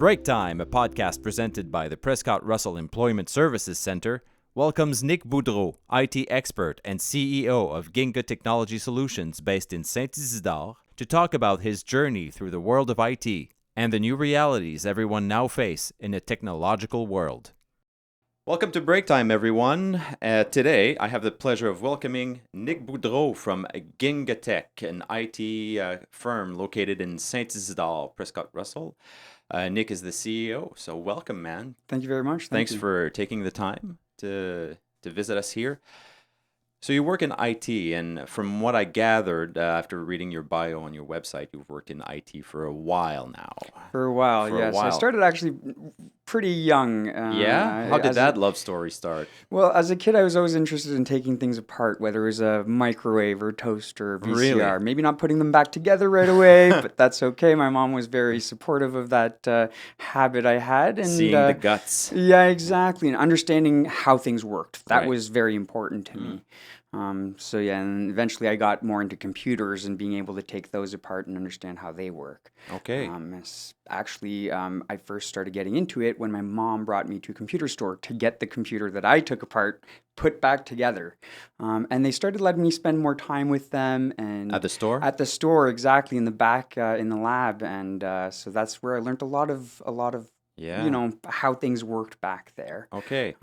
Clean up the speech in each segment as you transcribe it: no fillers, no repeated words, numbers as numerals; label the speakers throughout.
Speaker 1: Breaktime, a podcast presented by the Prescott-Russell Employment Services Center, welcomes Nick Boudreault, IT expert and CEO of Ginga Technology Solutions based in St-Isidore, to talk about his journey through the world of IT and the new realities everyone now face in a technological world. Welcome to Breaktime, everyone. Today, I have the pleasure of welcoming Nick Boudreault from Ginga Tech, an IT firm located in St-Isidore, Prescott-Russell. Nick is the CEO, so welcome, man.
Speaker 2: Thank you very much.
Speaker 1: Thanks for taking the time to visit us here. So you work in IT, and from what I gathered after reading your bio on your website, you've worked in IT for a while now.
Speaker 2: For a while, yes. I started actually pretty young.
Speaker 1: Yeah? How did that love story start?
Speaker 2: Well, as a kid, I was always interested in taking things apart, whether it was a microwave or toaster or VCR.
Speaker 1: Really?
Speaker 2: Maybe not putting them back together right away, but that's okay. My mom was very supportive of that habit I had. And,
Speaker 1: seeing the guts.
Speaker 2: Yeah, exactly. And understanding how things worked. That
Speaker 1: Right.
Speaker 2: was very important to me. And eventually I got more into computers and being able to take those apart and understand how they work.
Speaker 1: Okay.
Speaker 2: I first started getting into it when my mom brought me to a computer store to get the computer that I took apart put back together. And they started letting me spend more time with them. And
Speaker 1: At the store?
Speaker 2: At the store, exactly, in the back, in the lab. And so that's where I learned a lot of
Speaker 1: Yeah.
Speaker 2: how things worked back there.
Speaker 1: Okay.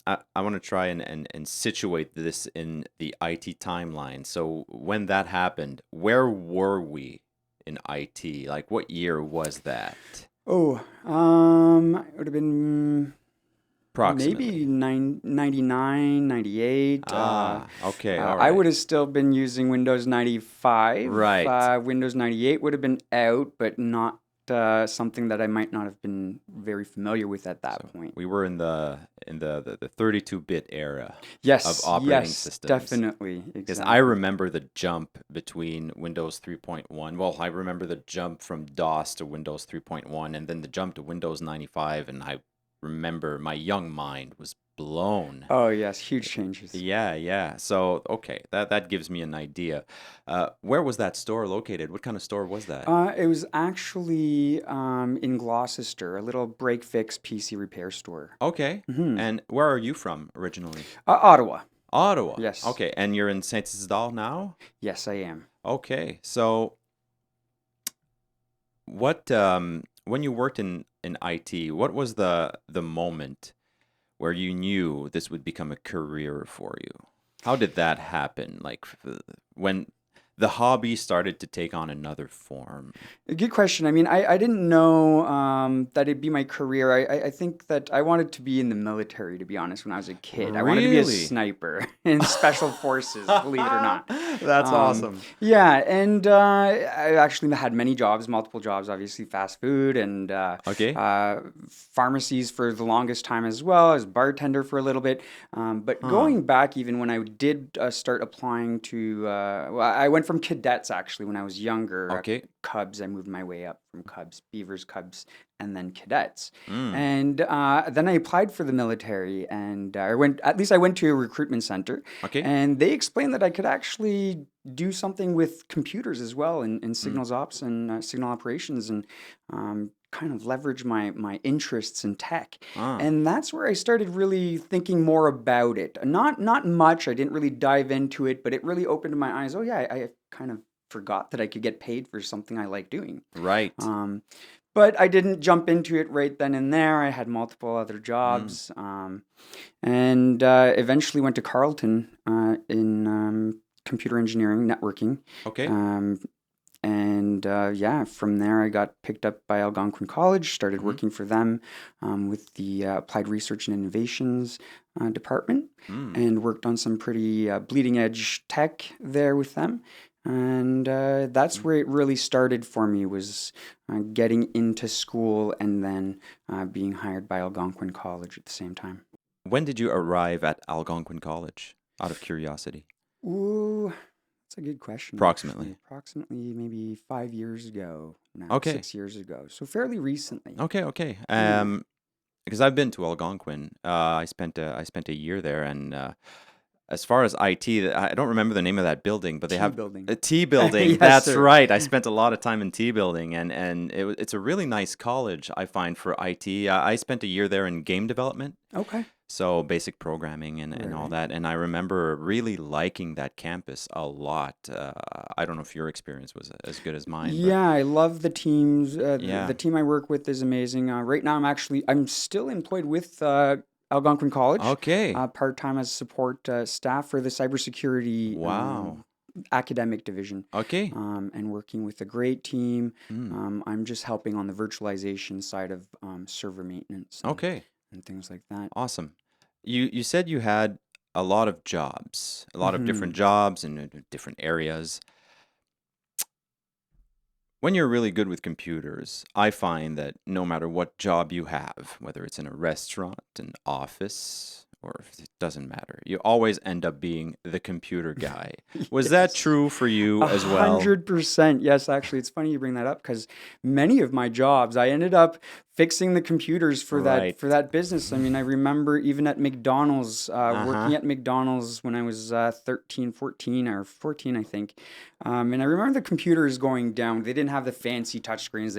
Speaker 1: I want to try and situate this in the IT timeline. So when that happened, where were we in IT? Like, what year was that?
Speaker 2: It would have been
Speaker 1: Approximately.
Speaker 2: maybe 99, 98.
Speaker 1: Okay, all
Speaker 2: I
Speaker 1: right.
Speaker 2: would have still been using Windows 95.
Speaker 1: Right.
Speaker 2: Windows 98 would have been out, but not something that I might not have been very familiar with at that point.
Speaker 1: We were in the 32-bit era
Speaker 2: Yes,
Speaker 1: of operating
Speaker 2: yes,
Speaker 1: systems.
Speaker 2: definitely.
Speaker 1: Because
Speaker 2: Exactly.
Speaker 1: I remember the jump between Windows 3.1. Well, I remember the jump from DOS to Windows 3.1 and then the jump to Windows 95. And I remember my young mind was blown.
Speaker 2: Oh, yes, huge changes.
Speaker 1: Yeah. So, okay, that gives me an idea. Where was that store located? What kind of store was that?
Speaker 2: It was actually in Gloucester, a little break-fix PC repair store.
Speaker 1: Okay. And where are you from originally?
Speaker 2: Ottawa.
Speaker 1: Ottawa.
Speaker 2: Yes.
Speaker 1: Okay, and you're in St-Isidore now?
Speaker 2: Yes, I am.
Speaker 1: Okay, so what when you worked in IT, what was the moment where you knew this would become a career for you? How did that happen? Like when the hobby started to take on another form?
Speaker 2: A good question. I mean, I didn't know that it'd be my career. I think that I wanted to be in the military, to be honest, when I was a kid. I wanted to be a
Speaker 1: Really?
Speaker 2: sniper in special forces, believe it or not.
Speaker 1: That's awesome.
Speaker 2: Yeah, and I actually had many jobs, multiple jobs, obviously fast food and
Speaker 1: Okay.
Speaker 2: pharmacies for the longest time as well. I was a bartender for a little bit. But going back, even when I did start applying to, I went from cadets actually when I was younger.
Speaker 1: Okay.
Speaker 2: Cubs, I moved my way up from Cubs, Beavers, Cubs, and then cadets.
Speaker 1: Mm.
Speaker 2: And then I applied for the military, and I went to a recruitment center.
Speaker 1: Okay.
Speaker 2: And they explained that I could actually do something with computers as well in signals ops and signal operations and kind of leverage my interests in tech. And that's where I started really thinking more about it. Not much. I didn't really dive into it, but it really opened my eyes. Oh yeah, I kind of forgot that I could get paid for something I like doing.
Speaker 1: Right.
Speaker 2: But I didn't jump into it right then and there. I had multiple other jobs, and eventually went to Carleton in computer engineering, networking.
Speaker 1: Okay.
Speaker 2: From there I got picked up by Algonquin College, started working for them with the Applied Research and Innovations department, and worked on some pretty bleeding edge tech there with them. And that's where it really started for me, was getting into school and then being hired by Algonquin College at the same time.
Speaker 1: When did you arrive at Algonquin College, out of curiosity?
Speaker 2: Ooh, that's a good question.
Speaker 1: Approximately.
Speaker 2: Actually. Approximately maybe 5 years ago now,
Speaker 1: Okay.
Speaker 2: 6 years ago. So fairly recently.
Speaker 1: Okay. Because I've been to Algonquin. I spent a year there, and as far as IT, I don't remember the name of that building, but they have
Speaker 2: building.
Speaker 1: a T building.
Speaker 2: Yes,
Speaker 1: That's
Speaker 2: sir.
Speaker 1: right. I spent a lot of time in T building, and it's a really nice college, I find, for IT. I spent a year there in game development,
Speaker 2: Okay.
Speaker 1: so basic programming and all
Speaker 2: Right.
Speaker 1: that. And I remember really liking that campus a lot. I don't know if your experience was as good as mine, but
Speaker 2: Yeah, I love the teams.
Speaker 1: yeah.
Speaker 2: The team I work with is amazing. Right now, I'm still employed with Algonquin College,
Speaker 1: Okay.
Speaker 2: part-time as support staff for the cybersecurity
Speaker 1: Wow.
Speaker 2: academic division,
Speaker 1: Okay.
Speaker 2: and working with a great team.
Speaker 1: Mm.
Speaker 2: I'm just helping on the virtualization side of server maintenance
Speaker 1: Okay.
Speaker 2: and things like that.
Speaker 1: Awesome. You said you had a lot of jobs, a lot of different
Speaker 2: Hmm.
Speaker 1: jobs in different areas. When you're really good with computers, I find that no matter what job you have, whether it's in a restaurant, an office, or if it doesn't matter, you always end up being the computer guy. Was that
Speaker 2: Yes.
Speaker 1: true for you
Speaker 2: A
Speaker 1: as well?
Speaker 2: 100%. Yes, actually, it's funny you bring that up because many of my jobs, I ended up fixing the computers for
Speaker 1: Right.
Speaker 2: that business. I mean, I remember even at McDonald's, working
Speaker 1: Uh-huh.
Speaker 2: at McDonald's when I was 13, 14, or 14, I think. And I remember the computers going down. They didn't have the fancy touchscreens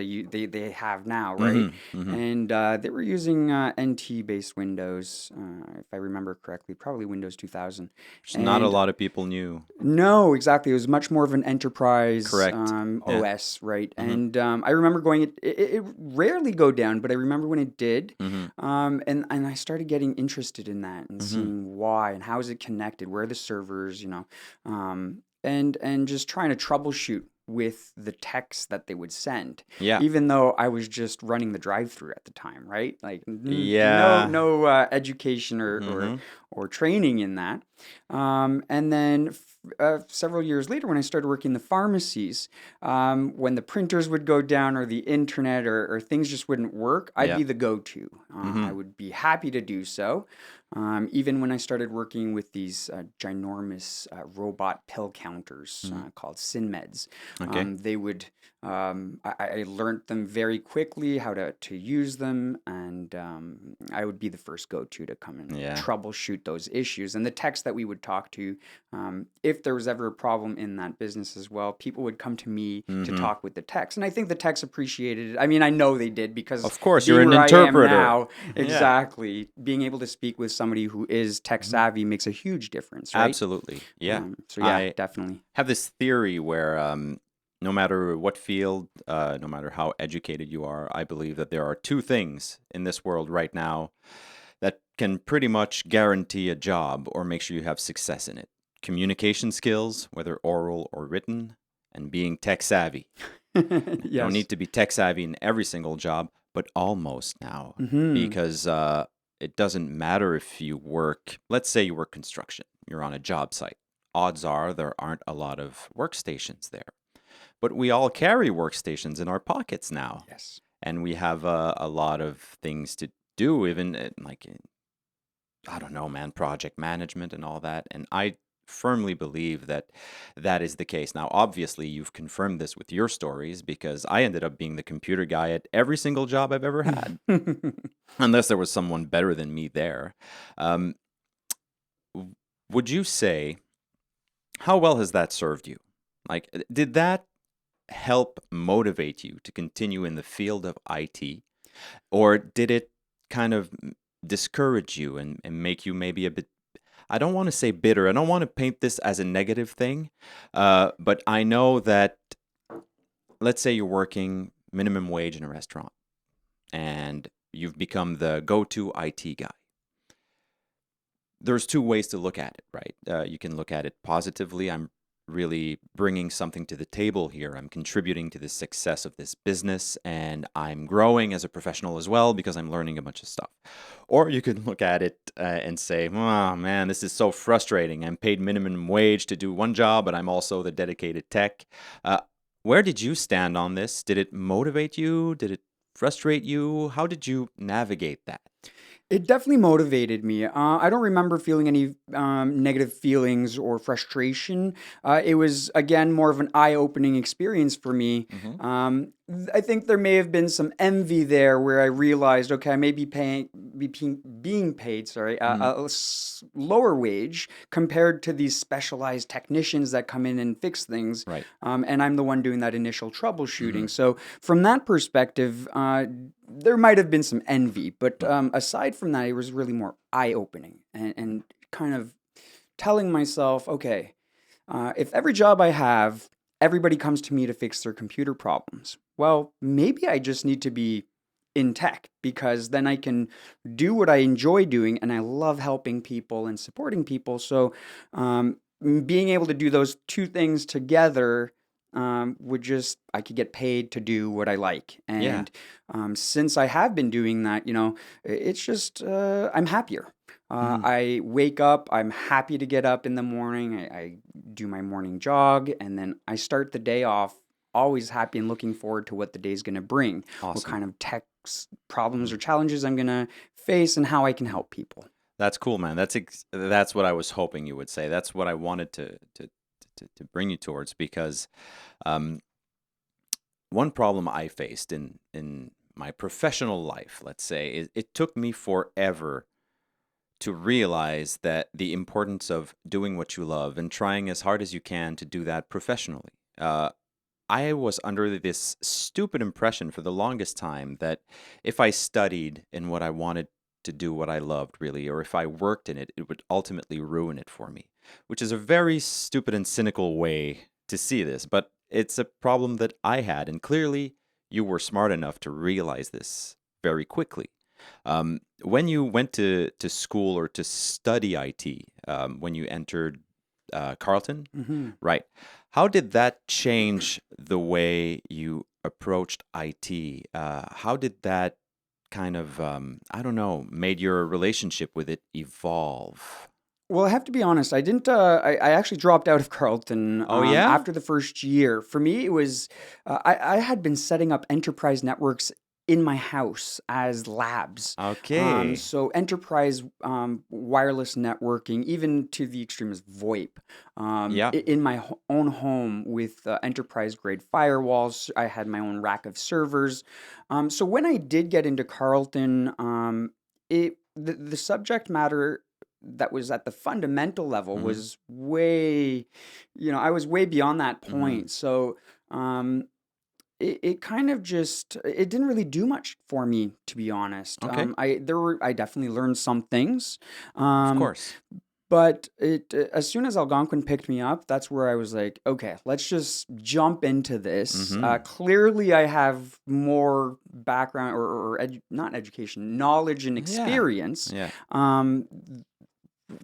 Speaker 2: they have now, right?
Speaker 1: Mm-hmm. Mm-hmm.
Speaker 2: And they were using NT-based Windows, if I remember correctly, probably Windows 2000.
Speaker 1: Which not a
Speaker 2: And
Speaker 1: lot of people knew.
Speaker 2: no, exactly. It was much more of an enterprise
Speaker 1: Correct. Yeah.
Speaker 2: OS, right?
Speaker 1: Mm-hmm.
Speaker 2: And I remember it rarely go down, but I remember when it did,
Speaker 1: Mm-hmm.
Speaker 2: and I started getting interested in that and
Speaker 1: Mm-hmm.
Speaker 2: seeing why and how is it connected, where are the servers, and just trying to troubleshoot with the text that they would send,
Speaker 1: Yeah.
Speaker 2: even though I was just running the drive-through at the time, right? Like
Speaker 1: Yeah.
Speaker 2: no education
Speaker 1: Mm-hmm.
Speaker 2: or training in that. And then several years later, when I started working in the pharmacies, when the printers would go down or the internet or things just wouldn't work, I'd
Speaker 1: Yeah.
Speaker 2: be the go-to.
Speaker 1: Mm-hmm.
Speaker 2: I would be happy to do so. Even when I started working with these ginormous robot pill counters
Speaker 1: Mm-hmm.
Speaker 2: called SynMeds,
Speaker 1: Okay.
Speaker 2: they would. I learned them very quickly how to use them, and I would be the first go-to to come and
Speaker 1: Yeah.
Speaker 2: troubleshoot those issues. And the techs that we would talk to, if there was ever a problem in that business as well, people would come to me to
Speaker 1: Mm-hmm.
Speaker 2: talk with the techs, and I think the techs appreciated it. I mean, I know they did because
Speaker 1: Of course, you're
Speaker 2: being
Speaker 1: an
Speaker 2: where I am
Speaker 1: interpreter.
Speaker 2: now,
Speaker 1: Yeah.
Speaker 2: exactly, being able to speak with somebody who is tech
Speaker 1: Mm-hmm.
Speaker 2: savvy makes a huge difference, right?
Speaker 1: Absolutely. Yeah.
Speaker 2: So yeah,
Speaker 1: I
Speaker 2: definitely.
Speaker 1: have this theory where no matter what field, no matter how educated you are, I believe that there are two things in this world right now that can pretty much guarantee a job or make sure you have success in it. Communication skills, whether oral or written, and being tech savvy. You don't
Speaker 2: Yes.
Speaker 1: need to be tech savvy in every single job, but almost now.
Speaker 2: Hmm.
Speaker 1: Because it doesn't matter if you work, let's say you work construction, you're on a job site. Odds are there aren't a lot of workstations there. But we all carry workstations in our pockets now.
Speaker 2: Yes.
Speaker 1: And we have a lot of things to do, even like, I don't know, man, project management and all that. And I firmly believe that that is the case. Now, obviously, you've confirmed this with your stories because I ended up being the computer guy at every single job I've ever had, unless there was someone better than me there. Um, would you say, how well has that served you? Like, did that help motivate you to continue in the field of IT? Or did it kind of discourage you and make you maybe a bit, I don't want to say bitter. I don't want to paint this as a negative thing. But I know that, let's say you're working minimum wage in a restaurant and you've become the go-to IT guy. There's two ways to look at it, right? You can look at it positively. I'm really bringing something to the table here. I'm contributing to the success of this business and I'm growing as a professional as well because I'm learning a bunch of stuff. Or you could look at it and say, oh man, this is so frustrating. I'm paid minimum wage to do one job, but I'm also the dedicated tech. Where did you stand on this? Did it motivate you? Did it frustrate you? How did you navigate that?
Speaker 2: It definitely motivated me. I don't remember feeling any negative feelings or frustration. It was, again, more of an eye-opening experience for me.
Speaker 1: Mm-hmm.
Speaker 2: I think there may have been some envy there where I realized, okay, I may be being paid, sorry,
Speaker 1: Mm-hmm.
Speaker 2: lower wage compared to these specialized technicians that come in and fix things.
Speaker 1: Right.
Speaker 2: And I'm the one doing that initial
Speaker 1: Mm-hmm.
Speaker 2: troubleshooting. So from that perspective, there might have been some envy, but aside from that, it was really more eye-opening and kind of telling myself, okay, if every job I have, everybody comes to me to fix their computer problems, well, maybe I just need to be in tech because then I can do what I enjoy doing and I love helping people and supporting people. So, being able to do those two things together would just, I could get paid to do what I like.
Speaker 1: Yeah.
Speaker 2: And since I have been doing that, it's just, I'm happier.
Speaker 1: Mm-hmm.
Speaker 2: I wake up, I'm happy to get up in the morning. I do my morning jog, and then I start the day off always happy and looking forward to what the day's going to bring, what
Speaker 1: Awesome.
Speaker 2: kind of tech problems
Speaker 1: Mm-hmm.
Speaker 2: or challenges I'm going to face, and how I can help people.
Speaker 1: That's cool, man. That's what I was hoping you would say. That's what I wanted to bring you towards because um, one problem I faced in my professional life, let's say, it took me forever to realize that the importance of doing what you love and trying as hard as you can to do that professionally. I was under this stupid impression for the longest time that if I studied in what I wanted to do, what I loved really, or if I worked in it, it would ultimately ruin it for me, which is a very stupid and cynical way to see this. But it's a problem that I had, and clearly you were smart enough to realize this very quickly. When you went to school or to study IT, when you entered Carleton,
Speaker 2: Hmm.
Speaker 1: right? How did that change the way you approached IT? How did that kind of, I don't know, made your relationship with it evolve?
Speaker 2: Well, I have to be honest. I didn't. I actually dropped out of Carleton
Speaker 1: Oh, yeah?
Speaker 2: after the first year. For me, it was I had been setting up enterprise networks in my house as labs.
Speaker 1: Okay.
Speaker 2: So enterprise wireless networking, even to the extreme as VoIP,
Speaker 1: Yeah.
Speaker 2: in my own home with enterprise grade firewalls. I had my own rack of servers. So when I did get into Carleton, the subject matter that was at the fundamental level
Speaker 1: Mm-hmm.
Speaker 2: was way, I was way beyond that
Speaker 1: Mm-hmm.
Speaker 2: point. So, it kind of just it didn't really do much for me, to be honest.
Speaker 1: Okay.
Speaker 2: I definitely learned some things,
Speaker 1: Of
Speaker 2: um,
Speaker 1: course.
Speaker 2: but as soon as Algonquin picked me up, that's where I was like, okay, let's just jump into this.
Speaker 1: Mm-hmm.
Speaker 2: Clearly, I have more background or not education, knowledge and
Speaker 1: Yeah.
Speaker 2: experience.
Speaker 1: Yeah.
Speaker 2: Um,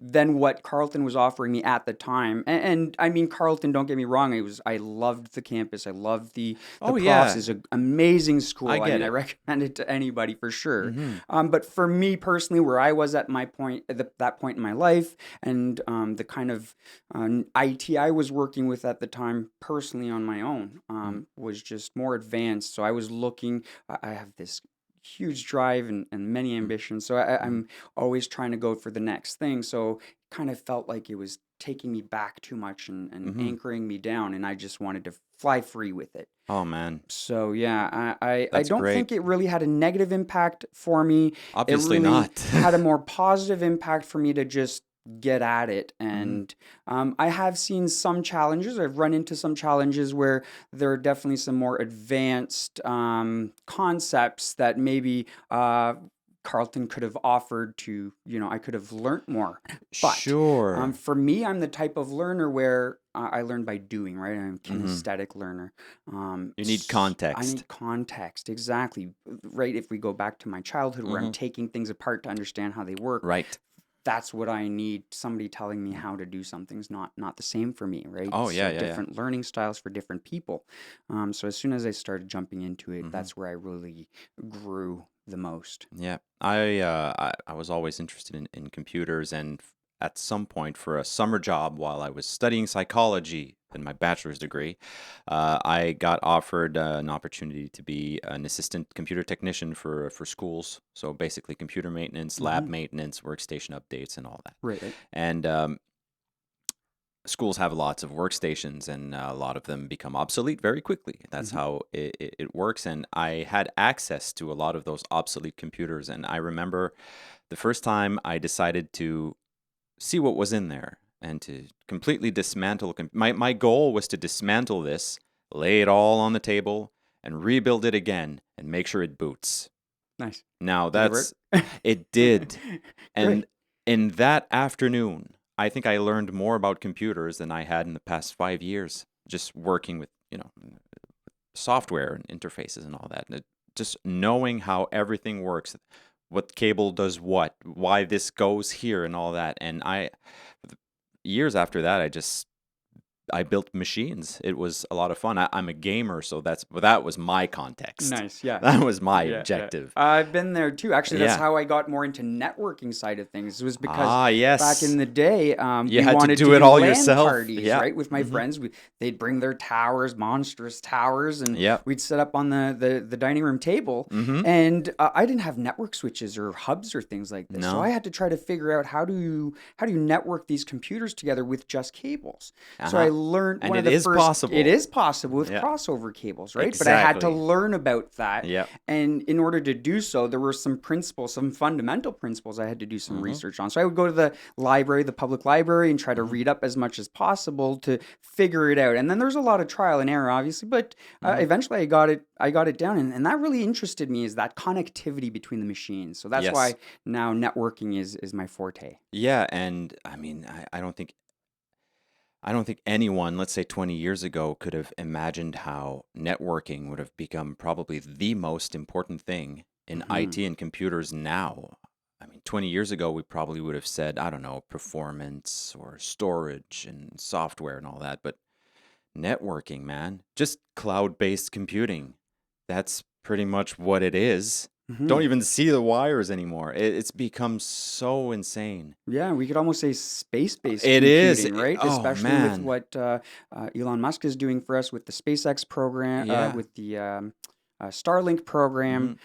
Speaker 2: than what Carleton was offering me at the time. And I mean, Carleton, don't get me wrong, I loved the campus. I loved the
Speaker 1: Oh,
Speaker 2: profs.
Speaker 1: yeah.
Speaker 2: It's an amazing
Speaker 1: I
Speaker 2: school. I
Speaker 1: get
Speaker 2: mean, I
Speaker 1: it.
Speaker 2: recommend it to anybody for sure.
Speaker 1: Mm-hmm.
Speaker 2: But for me personally, where I was at my point, that point in my life, and the kind of IT I was working with at the time, personally on my own, was just more advanced. So I was looking. I have this huge drive and many ambitions. So
Speaker 1: Mm-hmm.
Speaker 2: I'm always trying to go for the next thing. So it kind of felt like it was taking me back too much and
Speaker 1: Mm-hmm.
Speaker 2: anchoring me down, and I just wanted to fly free with it.
Speaker 1: Oh, man.
Speaker 2: So yeah, I
Speaker 1: That's
Speaker 2: don't
Speaker 1: great.
Speaker 2: think it really had a negative impact for me. It
Speaker 1: Obviously
Speaker 2: really
Speaker 1: not.
Speaker 2: had a more positive impact for me to just get at it.
Speaker 1: Mm-hmm.
Speaker 2: And I have seen some challenges. I've run into some challenges where there are definitely some more advanced concepts that maybe Carlton could have offered to, I could have learned more. But
Speaker 1: Sure.
Speaker 2: for me, I'm the type of learner where I learn by doing, right? I'm a
Speaker 1: Mm-hmm.
Speaker 2: kinesthetic learner.
Speaker 1: You need
Speaker 2: I
Speaker 1: context.
Speaker 2: need context, exactly. Right. If we go back to my childhood where I'm
Speaker 1: Mm-hmm.
Speaker 2: taking things apart to understand how they work,
Speaker 1: Right.
Speaker 2: that's what I need. Somebody telling me how to do something's not the same for me, right?
Speaker 1: Oh,
Speaker 2: It's
Speaker 1: yeah, yeah, yeah.
Speaker 2: different learning styles for different people. So as soon as I started jumping into it,
Speaker 1: Mm-hmm.
Speaker 2: that's where I really grew the most.
Speaker 1: Yeah. I was always interested in computers, and at some point for a summer job while I was studying psychology in my bachelor's degree. I got offered an opportunity to be an assistant computer technician for schools. So basically computer maintenance, lab maintenance, workstation updates, and all that.
Speaker 2: Right.
Speaker 1: And schools have lots of workstations, and a lot of them become obsolete very quickly. That's how it works. And I had access to a lot of those obsolete computers. And I remember the first time I decided to see what was in there and to completely dismantle. My goal was to dismantle this, lay it all on the table, and rebuild it again and make sure it boots.
Speaker 2: Nice.
Speaker 1: Now
Speaker 2: Did it work?
Speaker 1: it did. And
Speaker 2: Great.
Speaker 1: in that afternoon, I think I learned more about computers than I had in the past 5 years, just working with, software and interfaces and all that. And just knowing how everything works, what cable does what, why this goes here and all that. And years after that, I built machines. It was a lot of fun. I'm a gamer, so that was my context.
Speaker 2: Nice, yeah.
Speaker 1: That was my
Speaker 2: Yeah.
Speaker 1: objective.
Speaker 2: I've been there too. Actually, that's
Speaker 1: Yeah.
Speaker 2: how I got more into networking side of things. It was because
Speaker 1: yes.
Speaker 2: back in the day,
Speaker 1: You
Speaker 2: we
Speaker 1: had to
Speaker 2: wanted
Speaker 1: do it all
Speaker 2: LAN
Speaker 1: yourself.
Speaker 2: parties,
Speaker 1: Yeah.
Speaker 2: right? With my friends, they'd bring their towers, monstrous towers, and
Speaker 1: Yep.
Speaker 2: we'd set up on the dining room table. And I didn't have network switches or hubs or things like this, so
Speaker 1: No.
Speaker 2: I had to try to figure out how do you network these computers together with just cables. So I learned
Speaker 1: And
Speaker 2: one of
Speaker 1: it
Speaker 2: the
Speaker 1: is
Speaker 2: first.
Speaker 1: possible.
Speaker 2: It is possible with
Speaker 1: Yeah.
Speaker 2: crossover cables, right? But I had to
Speaker 1: Exactly.
Speaker 2: learn about that.
Speaker 1: Yep.
Speaker 2: And in order to do so, there were some principles, some fundamental principles I had to do some research on. So I would go to the library, the public library, and try to read up as much as possible to figure it out. And then there's a lot of trial and error, obviously, but eventually I got it down. And that really interested me, is that connectivity between the machines. So that's
Speaker 1: Yes.
Speaker 2: why now networking is my forte.
Speaker 1: Yeah, and I mean, I don't think anyone, let's say 20 years ago, could have imagined how networking would have become probably the most important thing in IT and computers now. I mean, 20 years ago, we probably would have said, I don't know, performance or storage and software and all that. But networking, man, just cloud-based computing. That's pretty much what it is. Don't even see the wires anymore. It's become so insane.
Speaker 2: Yeah, we could almost say space-based
Speaker 1: It is.
Speaker 2: computing, right?
Speaker 1: Oh,
Speaker 2: Especially with
Speaker 1: man.
Speaker 2: what Elon Musk is doing for us with the SpaceX program,
Speaker 1: Yeah.
Speaker 2: with the Starlink program.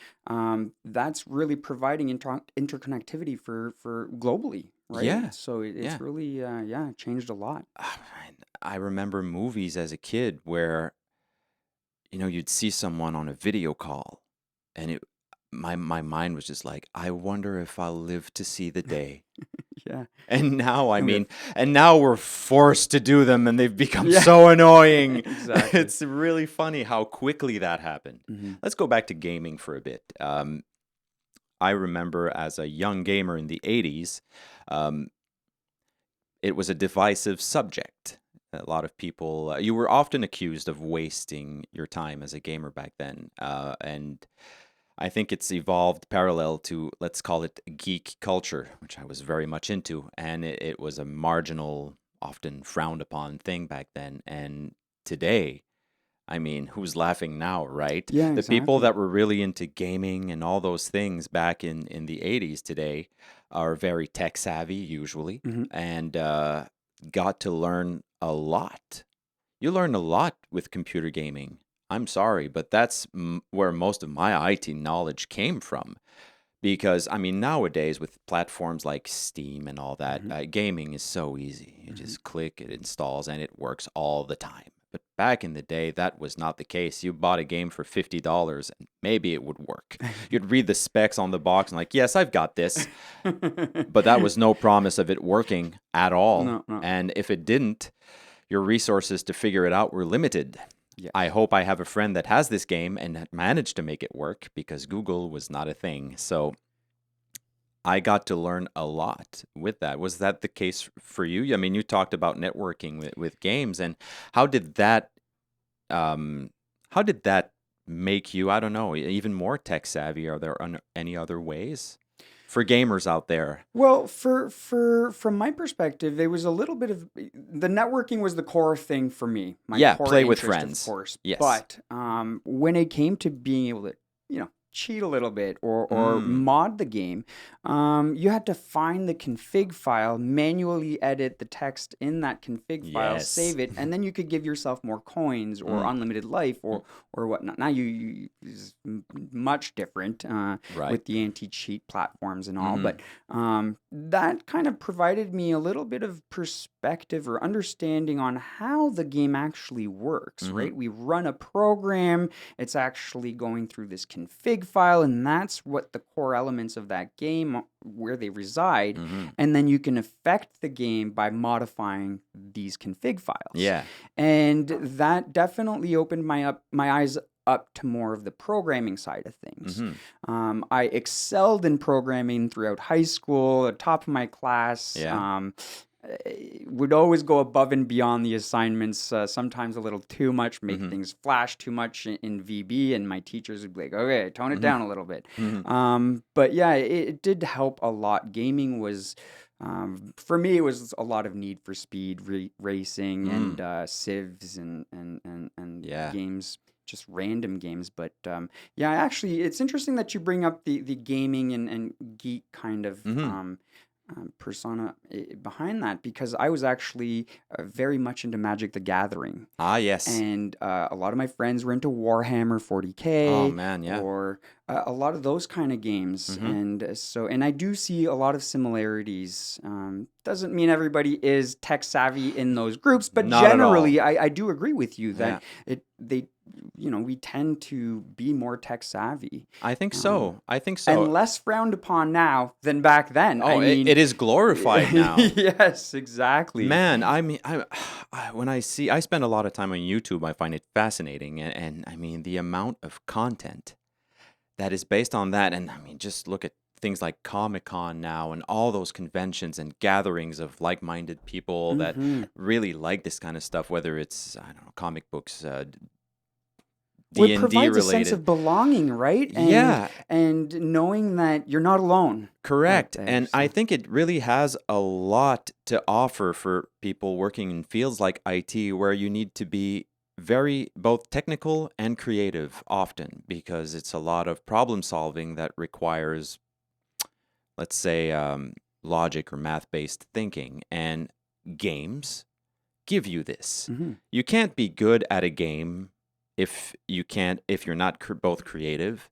Speaker 2: That's really providing interconnectivity for globally, right?
Speaker 1: Yeah.
Speaker 2: So it's
Speaker 1: Yeah.
Speaker 2: really changed a lot.
Speaker 1: I remember movies as a kid where, you'd see someone on a video call, and my mind was just like, I wonder if I'll live to see the day.
Speaker 2: Yeah.
Speaker 1: And now, I
Speaker 2: And
Speaker 1: mean, we're forced to do them, and they've become
Speaker 2: Yeah.
Speaker 1: so annoying.
Speaker 2: Exactly.
Speaker 1: It's really funny how quickly that happened. Let's go back to gaming for a bit. I remember as a young gamer in the 80s, it was a divisive subject. A lot of people, you were often accused of wasting your time as a gamer back then. And I think it's evolved parallel to, let's call it, geek culture, which I was very much into. And it was a marginal, often frowned upon thing back then. And today, I mean, who's laughing now, right?
Speaker 2: Yeah,
Speaker 1: The people
Speaker 2: exactly.
Speaker 1: that were really into gaming and all those things back in the 80s today are very tech savvy, usually, and got to learn a lot. You learn a lot with computer gaming. I'm sorry, but that's where most of my IT knowledge came from. Because, I mean, nowadays with platforms like Steam and all that, gaming is so easy. You just click, it installs, and it works all the time. But back in the day, that was not the case. You bought a game for $50, and maybe it would work. You'd read the specs on the box and like, yes, I've got this. But that was no promise of it working at all.
Speaker 2: No.
Speaker 1: And if it didn't, your resources to figure it out were limited.
Speaker 2: Yes.
Speaker 1: I hope I have a friend that has this game and managed to make it work, because Google was not a thing. So I got to learn a lot with that. Was that the case for you? I mean, you talked about networking with games, and how did that make you, I don't know, even more tech savvy? Are there any other ways for gamers out there?
Speaker 2: Well, from my perspective, it was a little bit of the networking was the core thing for me. My
Speaker 1: Yeah,
Speaker 2: core
Speaker 1: play with
Speaker 2: interest,
Speaker 1: friends.
Speaker 2: of course.
Speaker 1: Yes.
Speaker 2: But when it came to being able to, cheat a little bit or mod the game, you had to find the config file, manually edit the text in that config file,
Speaker 1: Yes.
Speaker 2: save it, and then you could give yourself more coins or unlimited life or whatnot. Now you is much different
Speaker 1: Right.
Speaker 2: with the anti-cheat platforms and all, but that kind of provided me a little bit of perspective or understanding on how the game actually works, right? We run a program, it's actually going through this config file, and that's what the core elements of that game, where they reside, and then you can affect the game by modifying these config files.
Speaker 1: Yeah.
Speaker 2: And that definitely opened my eyes up to more of the programming side of things. I excelled in programming throughout high school, at top of my class.
Speaker 1: Yeah.
Speaker 2: Would always go above and beyond the assignments, sometimes a little too much, make things flash too much in VB, and my teachers would be like, okay, tone it down a little bit. But yeah, it did help a lot. Gaming was, for me, it was a lot of Need for Speed racing and civs and
Speaker 1: Yeah.
Speaker 2: games, just random games. But yeah, actually, it's interesting that you bring up the gaming and geek kind of persona behind that, because I was actually very much into Magic the Gathering.
Speaker 1: Ah, yes.
Speaker 2: And a lot of my friends were into Warhammer 40K.
Speaker 1: Oh, man, yeah.
Speaker 2: Or a lot of those kind of games. And and I do see a lot of similarities. Doesn't mean everybody is tech savvy in those groups, but
Speaker 1: Not at
Speaker 2: generally,
Speaker 1: all.
Speaker 2: I do agree with you that we tend to be more tech savvy.
Speaker 1: I think so. I think so.
Speaker 2: And less frowned upon now than back then.
Speaker 1: Oh, it is glorified now.
Speaker 2: Yes, exactly.
Speaker 1: Man, I mean, when I spend a lot of time on YouTube, I find it fascinating. And I mean, the amount of content that is based on that. And I mean, just look at things like Comic-Con now and all those conventions and gatherings of like-minded people that really like this kind of stuff, whether it's, I don't know, comic books,
Speaker 2: Well,
Speaker 1: D&D
Speaker 2: it provides
Speaker 1: related.
Speaker 2: a sense of belonging, right?
Speaker 1: Yeah.
Speaker 2: And knowing that you're not alone.
Speaker 1: Correct.
Speaker 2: out there,
Speaker 1: And I
Speaker 2: so.
Speaker 1: think it really has a lot to offer for people working in fields like IT, where you need to be very both technical and creative often, because it's a lot of problem solving that requires, let's say, logic or math-based thinking. And games give you this. You can't be good at a game if you're not both creative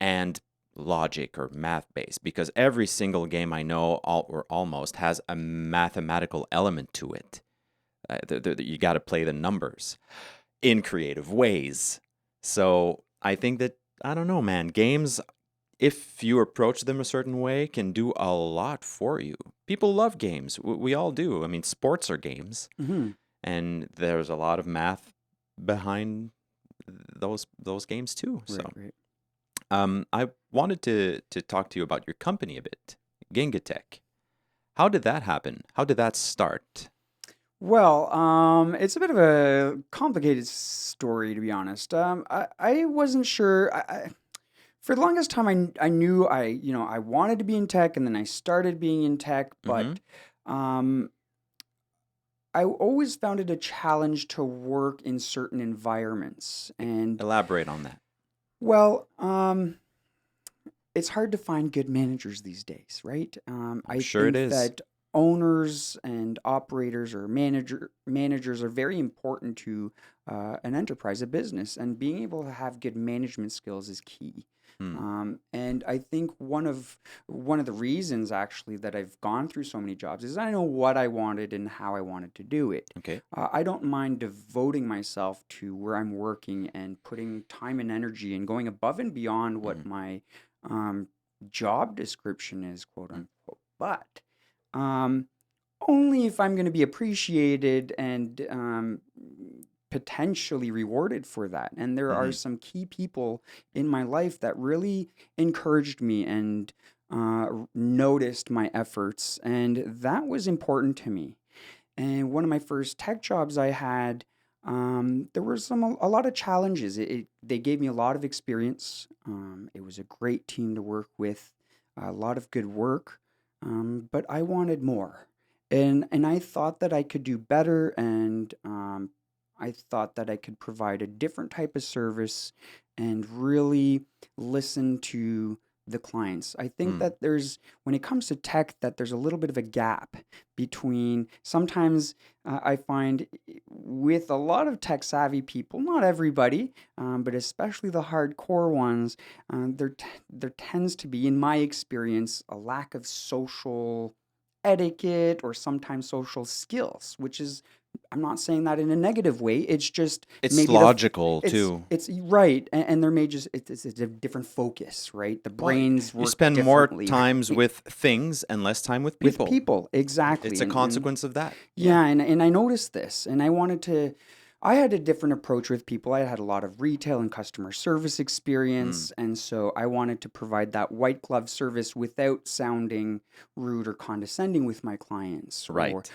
Speaker 1: and logic or math based, because every single game I know, or almost, has a mathematical element to it. You got to play the numbers in creative ways. So I think that, I don't know, man, games, if you approach them a certain way, can do a lot for you. People love games. We all do. I mean, sports are games, and there's a lot of math behind those games too. So
Speaker 2: Right.
Speaker 1: I wanted to talk to you about your company a bit, Ginga Tech. How did that happen? How did that start?
Speaker 2: Well, it's a bit of a complicated story, to be honest. I wasn't sure. For the longest time, I knew I wanted to be in tech, and then I started being in tech, but I always found it a challenge to work in certain environments. And
Speaker 1: Elaborate on that.
Speaker 2: well, it's hard to find good managers these days, right? I
Speaker 1: sure it
Speaker 2: think
Speaker 1: is.
Speaker 2: that owners and operators or managers are very important to an enterprise, a business, and being able to have good management skills is key. And I think one of the reasons actually that I've gone through so many jobs is I know what I wanted and how I wanted to do it.
Speaker 1: Okay.
Speaker 2: I don't mind devoting myself to where I'm working and putting time and energy and going above and beyond what my job description is, quote unquote. But only if I'm going to be appreciated and potentially rewarded for that. And there are some key people in my life that really encouraged me and noticed my efforts, and that was important to me. And one of my first tech jobs I had, there were a lot of challenges. They gave me a lot of experience. It was a great team to work with, a lot of good work, but I wanted more. And I thought that I could do better, and I thought that I could provide a different type of service and really listen to the clients. I think that when it comes to tech, that there's a little bit of a gap between sometimes I find with a lot of tech savvy people, not everybody, but especially the hardcore ones, there tends to be, in my experience, a lack of social etiquette or sometimes social skills, which is, I'm not saying that in a negative way. It's just
Speaker 1: It's
Speaker 2: maybe
Speaker 1: logical too.
Speaker 2: It's right, and there may just it's a different focus, right? The brains
Speaker 1: You
Speaker 2: work
Speaker 1: spend more
Speaker 2: differently.
Speaker 1: times with things and less time with people.
Speaker 2: With people, exactly.
Speaker 1: It's a
Speaker 2: And
Speaker 1: consequence of that.
Speaker 2: yeah, and I noticed this, and I had a different approach with people. I had a lot of retail and customer service experience, and so I wanted to provide that white glove service without sounding rude or condescending with my clients.
Speaker 1: Right.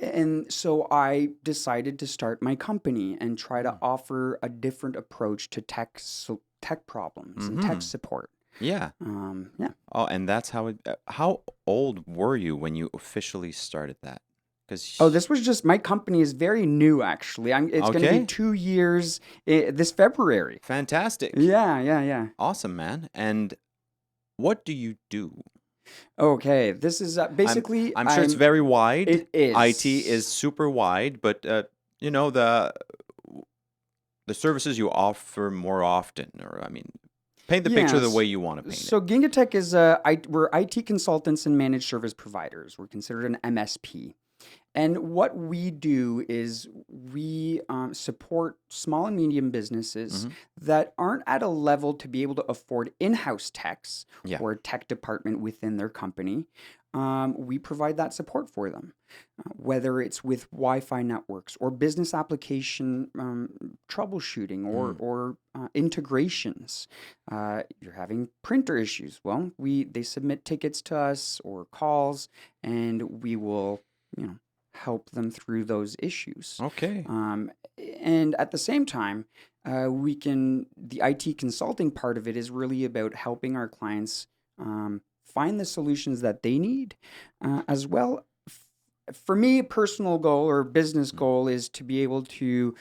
Speaker 2: And so I decided to start my company and try to offer a different approach to tech problems and tech support.
Speaker 1: Yeah.
Speaker 2: Yeah.
Speaker 1: Oh, and that's how old were you when you officially started that?
Speaker 2: Oh, this was just, my company is very new, actually. It's going to
Speaker 1: Okay.
Speaker 2: be 2 years this February.
Speaker 1: Fantastic.
Speaker 2: Yeah.
Speaker 1: Awesome, man. And what do you do?
Speaker 2: Okay, this is basically.
Speaker 1: I'm sure it's very wide.
Speaker 2: It is.
Speaker 1: IT is super wide, but you know, the services you offer more often, or I mean, paint the picture the
Speaker 2: Yes.
Speaker 1: way you want to paint
Speaker 2: So Ginga Tech is we're IT consultants and managed service providers. We're considered an MSP. And what we do is we support small and medium businesses that aren't at a level to be able to afford in-house techs
Speaker 1: Yeah.
Speaker 2: or a tech department within their company. We provide that support for them, whether it's with Wi-Fi networks or business application troubleshooting or integrations. You're having printer issues. Well, they submit tickets to us or calls, and we will, help them through those issues.
Speaker 1: Okay.
Speaker 2: And at the same time, the IT consulting part of it is really about helping our clients find the solutions that they need, as well. For me, a personal goal or business goal is to be able to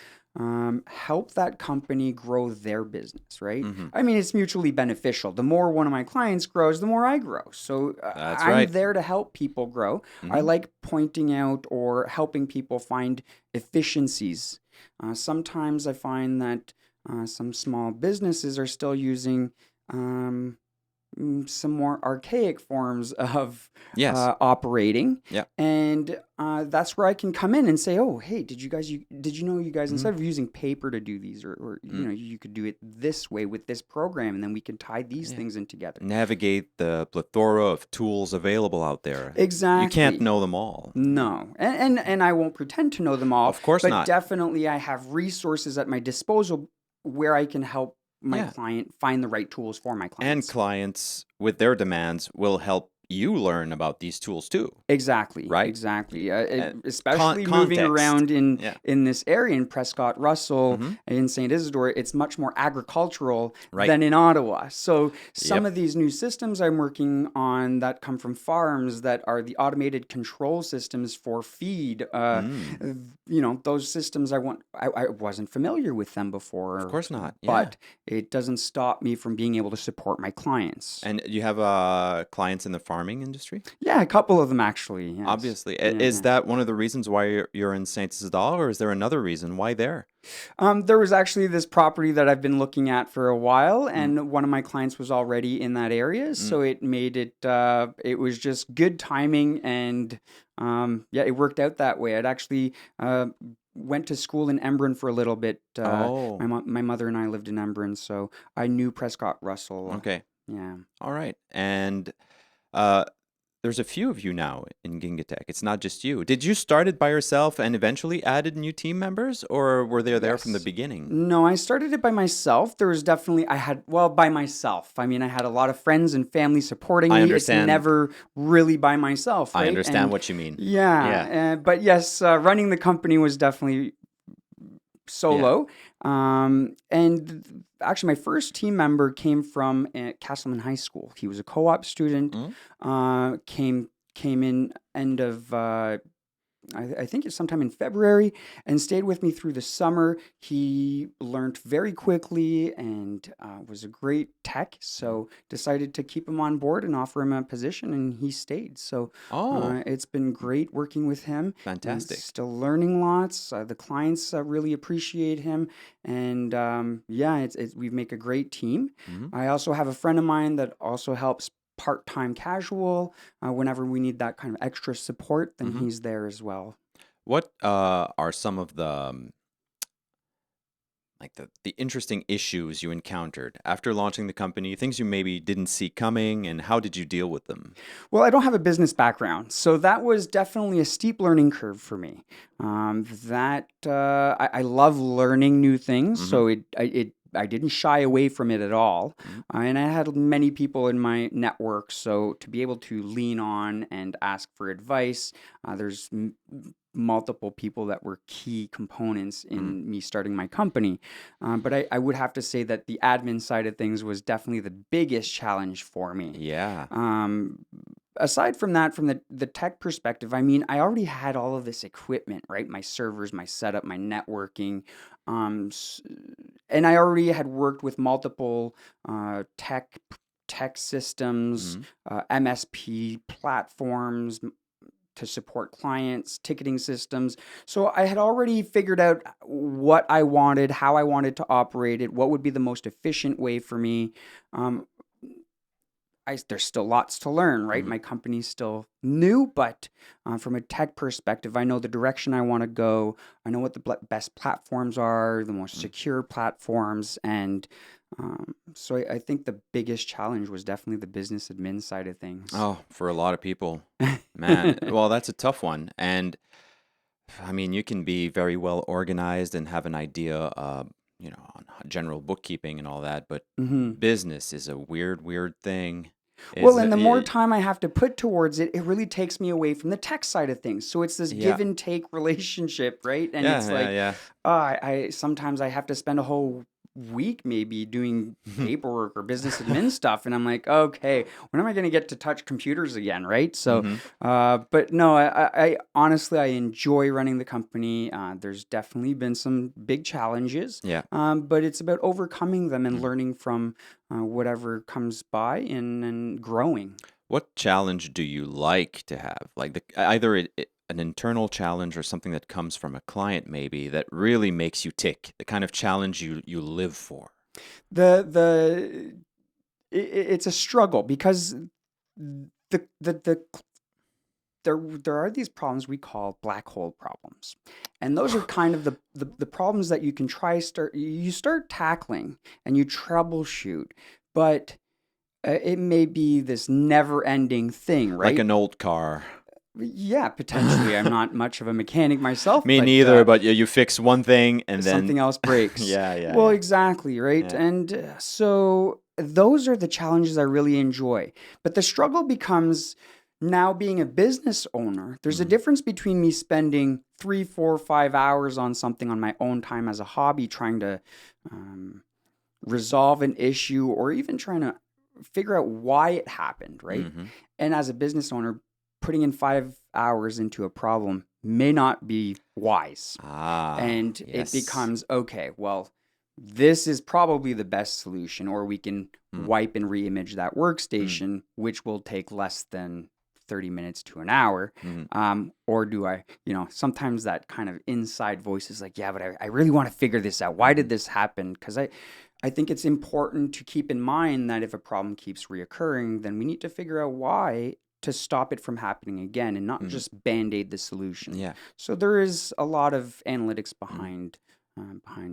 Speaker 2: help that company grow their business, right? I mean, it's mutually beneficial. The more one of my clients grows, the more I grow. So
Speaker 1: That's
Speaker 2: I'm
Speaker 1: right.
Speaker 2: there to help people grow. I like pointing out or helping people find efficiencies. Sometimes I find that some small businesses are still using some more archaic forms of
Speaker 1: Yes.
Speaker 2: operating.
Speaker 1: Yeah.
Speaker 2: And that's where I can come in and say, oh, hey, did you know you guys, instead of using paper to do these, or you could do it this way with this program, and then we can tie these things in together.
Speaker 1: Navigate the plethora of tools available out there.
Speaker 2: Exactly.
Speaker 1: You can't know them all.
Speaker 2: No. And I won't pretend to know them all.
Speaker 1: Of course
Speaker 2: but
Speaker 1: not.
Speaker 2: Definitely I have resources at my disposal where I can help my client find the right tools for my clients.
Speaker 1: And clients with their demands will help you learn about these tools too.
Speaker 2: Exactly.
Speaker 1: Right?
Speaker 2: Exactly. Especially moving
Speaker 1: context.
Speaker 2: around in this area in Prescott-Russell, in St-Isidore, it's much more agricultural than in Ottawa. So some of these new systems I'm working on that come from farms that are the automated control systems for feed. Those systems I wasn't familiar with them before.
Speaker 1: Of course not.
Speaker 2: But it doesn't stop me from being able to support my clients.
Speaker 1: And you have clients in the farming industry?
Speaker 2: Yeah, a couple of them actually. Yes.
Speaker 1: Obviously. Is that one of the reasons why you're in St-Isidore, or is there another reason? Why there?
Speaker 2: There was actually this property that I've been looking at for a while, and one of my clients was already in that area, so it made it, it was just good timing, and it worked out that way. I'd actually went to school in Embrun for a little bit. My mother and I lived in Embrun, so I knew Prescott-Russell.
Speaker 1: Okay.
Speaker 2: Yeah.
Speaker 1: All right. And there's a few of you now in Ginga Tech. It's not just you. Did you start it by yourself and eventually added new team members, or were they there from the beginning?
Speaker 2: No, I started it by myself. There was definitely, by myself. I mean, I had a lot of friends and family supporting me.
Speaker 1: I understand.
Speaker 2: It's never really by myself, right?
Speaker 1: I understand what you mean.
Speaker 2: Yeah. But yes, running the company was definitely solo. And actually, my first team member came from Castleman High School. He was a co-op student. Came in end of I think it's sometime in February, and stayed with me through the summer. He learned very quickly and was a great tech, so decided to keep him on board and offer him a position, and he stayed. So
Speaker 1: Oh,
Speaker 2: it's been great working with him. And
Speaker 1: fantastic.
Speaker 2: still learning lots. The clients really appreciate him, and yeah, we make a great team.
Speaker 1: Mhm.
Speaker 2: I also have a friend of mine that also helps part-time casual. Whenever we need that kind of extra support, then
Speaker 1: Mhm.
Speaker 2: he's there as well.
Speaker 1: What are some of the like the interesting issues you encountered after launching the company, things you maybe didn't see coming, and how did you deal with them?
Speaker 2: Well, I don't have a business background, so that was definitely a steep learning curve for me. I love learning new things,
Speaker 1: Mhm.
Speaker 2: so I didn't shy away from it at all.
Speaker 1: Mhm.
Speaker 2: And I had many people in my network, so to be able to lean on and ask for advice, there's multiple people that were key components
Speaker 1: Mhm.
Speaker 2: in me starting my company. But I would have to say that the admin side of things was definitely the biggest challenge for me.
Speaker 1: Yeah.
Speaker 2: Um, Aside from that, from the tech perspective, I mean, I already had all of this equipment, right? My servers, my setup, my networking. Um, s- and I already had worked with multiple tech systems,
Speaker 1: Mhm.
Speaker 2: MSP platforms to support clients, ticketing systems. So I had already figured out what I wanted, how I wanted to operate it, what would be the most efficient way for me. Um, there's still lots to learn, right?
Speaker 1: Mhm.
Speaker 2: My company's still new, but from a tech perspective, I know the direction I want to go. I know what the best platforms are, the most
Speaker 1: Mhm.
Speaker 2: secure platforms, and so I think the biggest challenge was definitely the business admin side of things.
Speaker 1: Oh, for a lot of people, man. Well, that's a tough one. And I mean, you can be very well organized and have an idea, on general bookkeeping and all that, but
Speaker 2: hmm
Speaker 1: business is a weird thing.
Speaker 2: Well,
Speaker 1: Is
Speaker 2: and the more time I have to put towards it, it really takes me away from the tech side of things. So it's this
Speaker 1: yeah,
Speaker 2: give and take relationship, right? And
Speaker 1: yeah,
Speaker 2: it's
Speaker 1: yeah,
Speaker 2: like,
Speaker 1: yeah.
Speaker 2: I sometimes I have to spend a whole week maybe doing paperwork or business admin stuff, and I'm like, okay, when am I going to get to touch computers again, right? So,
Speaker 1: hmm
Speaker 2: but no, I honestly I enjoy running the company. There's definitely been some big challenges,
Speaker 1: Yeah.
Speaker 2: but it's about overcoming them and
Speaker 1: Mm.
Speaker 2: learning from whatever comes by and growing.
Speaker 1: What challenge do you like to have? Like either an internal challenge or something that comes from a client maybe that really makes you tick, the kind of challenge you live for.
Speaker 2: The it's a struggle because the there are these problems we call black hole problems, and those are kind of the problems that you can you start tackling and you troubleshoot, but it may be this never ending thing,
Speaker 1: Like
Speaker 2: right?
Speaker 1: an old car.
Speaker 2: Yeah, potentially. I'm not much of a mechanic myself,
Speaker 1: Me
Speaker 2: but
Speaker 1: neither, but you fix one thing and then
Speaker 2: something else breaks.
Speaker 1: yeah, yeah,
Speaker 2: Well,
Speaker 1: yeah.
Speaker 2: exactly, right?
Speaker 1: Yeah.
Speaker 2: And so those are the challenges I really enjoy. But the struggle becomes now being a business owner. There's a
Speaker 1: Mhm.
Speaker 2: difference between me spending 3, 4, 5 hours on something on my own time as a hobby, trying to um, resolve an issue or even trying to figure out why it happened, right?
Speaker 1: Mhm.
Speaker 2: And as a business owner, putting in 5 hours into a problem may not be wise.
Speaker 1: Ah,
Speaker 2: And it
Speaker 1: yes.
Speaker 2: becomes okay, well, this is probably the best solution, or we can
Speaker 1: Mm.
Speaker 2: wipe and reimage that
Speaker 1: Mm.
Speaker 2: workstation, which will take less than 30 minutes to an hour.
Speaker 1: Mhm.
Speaker 2: Or do I, sometimes that kind of inside voice is like, yeah, but I really want to figure this out. Why did
Speaker 1: Mhm.
Speaker 2: this happen? Because I think it's important to keep in mind that if a problem keeps reoccurring, then we need to figure out why to stop it from happening again and not
Speaker 1: Mhm.
Speaker 2: just band-aid the solution.
Speaker 1: Yeah.
Speaker 2: So there is a lot of analytics
Speaker 1: Mhm.
Speaker 2: behind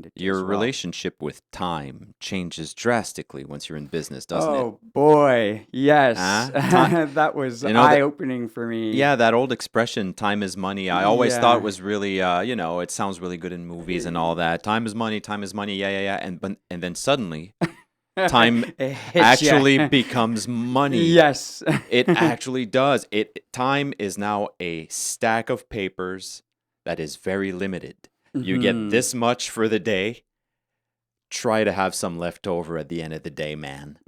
Speaker 2: it
Speaker 1: Your
Speaker 2: as well.
Speaker 1: relationship with time changes drastically once you're in business, doesn't it?
Speaker 2: Oh boy, yes.
Speaker 1: Time,
Speaker 2: That was
Speaker 1: that
Speaker 2: eye-opening for me.
Speaker 1: yeah, that old expression, time is money. I always thought
Speaker 2: Yeah.
Speaker 1: was really, it sounds really good in movies and all that. Time is money. Yeah, yeah, yeah. And then suddenly, time
Speaker 2: It hits ya.
Speaker 1: actually becomes money.
Speaker 2: Yes.
Speaker 1: It actually does. Time is now a stack of papers that is very limited. You get
Speaker 2: hmm
Speaker 1: this much for the day. try to have some left over at the end of the day, man.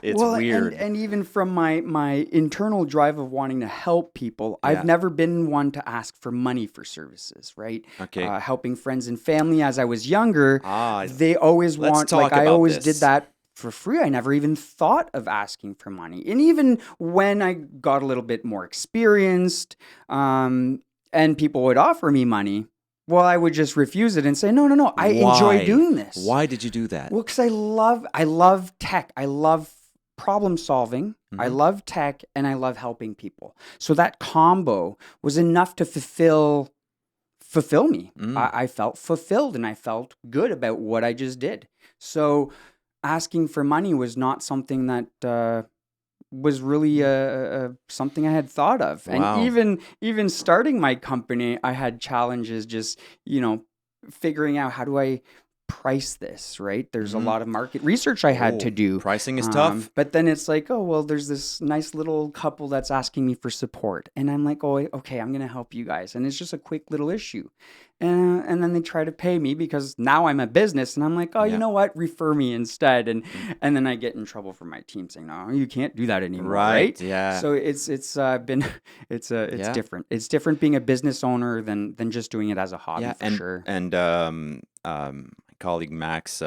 Speaker 1: It's
Speaker 2: Well,
Speaker 1: weird.
Speaker 2: and even from my internal drive of wanting to help people,
Speaker 1: Yeah.
Speaker 2: I've never been one to ask for money for services, right?
Speaker 1: Okay.
Speaker 2: Helping friends and family as I was younger,
Speaker 1: Ah,
Speaker 2: they always
Speaker 1: let's
Speaker 2: want,
Speaker 1: talk
Speaker 2: like I
Speaker 1: about
Speaker 2: always
Speaker 1: this.
Speaker 2: did that for free. I never even thought of asking for money. And even when I got a little bit more experienced, and people would offer me money, well, I would just refuse it and say, no, I enjoy
Speaker 1: Why?
Speaker 2: doing this.
Speaker 1: Why did you do that?
Speaker 2: Well, because I love tech. I love problem solving. I love tech, and I love helping people. So that combo was enough to fulfill me. I felt fulfilled, and I felt good about what I just did. So asking for money was not something that was really something I had thought of.
Speaker 1: Wow.
Speaker 2: And even starting my company, I had challenges just, figuring out how do I price this, right? There's a lot of market research I had to do.
Speaker 1: Pricing is tough.
Speaker 2: But then it's like, oh, well, there's this nice little couple that's asking me for support. And I'm like, oh, okay, I'm going to help you guys. And it's just a quick little issue. And then they try to pay me because now I'm a business. And I'm like, oh, you know what? Refer me instead. And then I get in trouble from my team saying, no, you can't do that anymore, right?
Speaker 1: Yeah.
Speaker 2: So it's been, it's different. It's different being a business owner than just doing it as a hobby for sure.
Speaker 1: And my colleague Max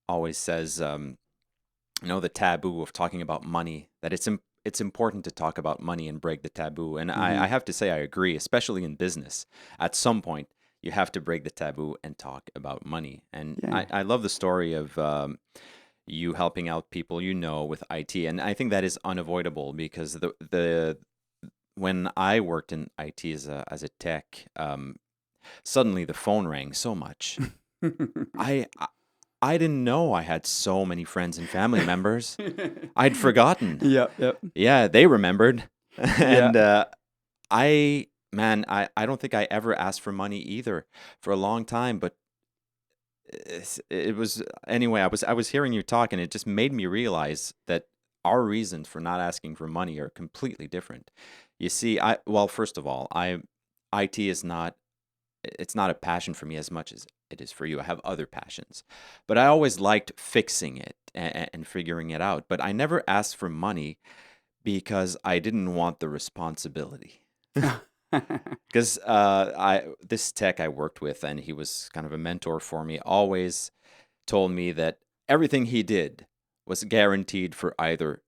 Speaker 1: always says, the taboo of talking about money, that it's important to talk about money and break the taboo. And I have to say, I agree, especially in business. At some point, you have to break the taboo and talk about money. And I love the story of you helping out people with IT. And I think that is unavoidable because the when I worked in IT as a tech, suddenly the phone rang so much. I didn't know I had so many friends and family members. I'd forgotten.
Speaker 2: Yep.
Speaker 1: Yeah, they remembered. And I don't think I ever asked for money either for a long time, but it was anyway, I was hearing you talk and it just made me realize that our reasons for not asking for money are completely different. You see, first of all, IT is not a passion for me as much as it is for you. I have other passions, but I always liked fixing it and figuring it out. But I never asked for money because I didn't want the responsibility. Because this tech I worked with, and he was kind of a mentor for me, always told me that everything he did was guaranteed for either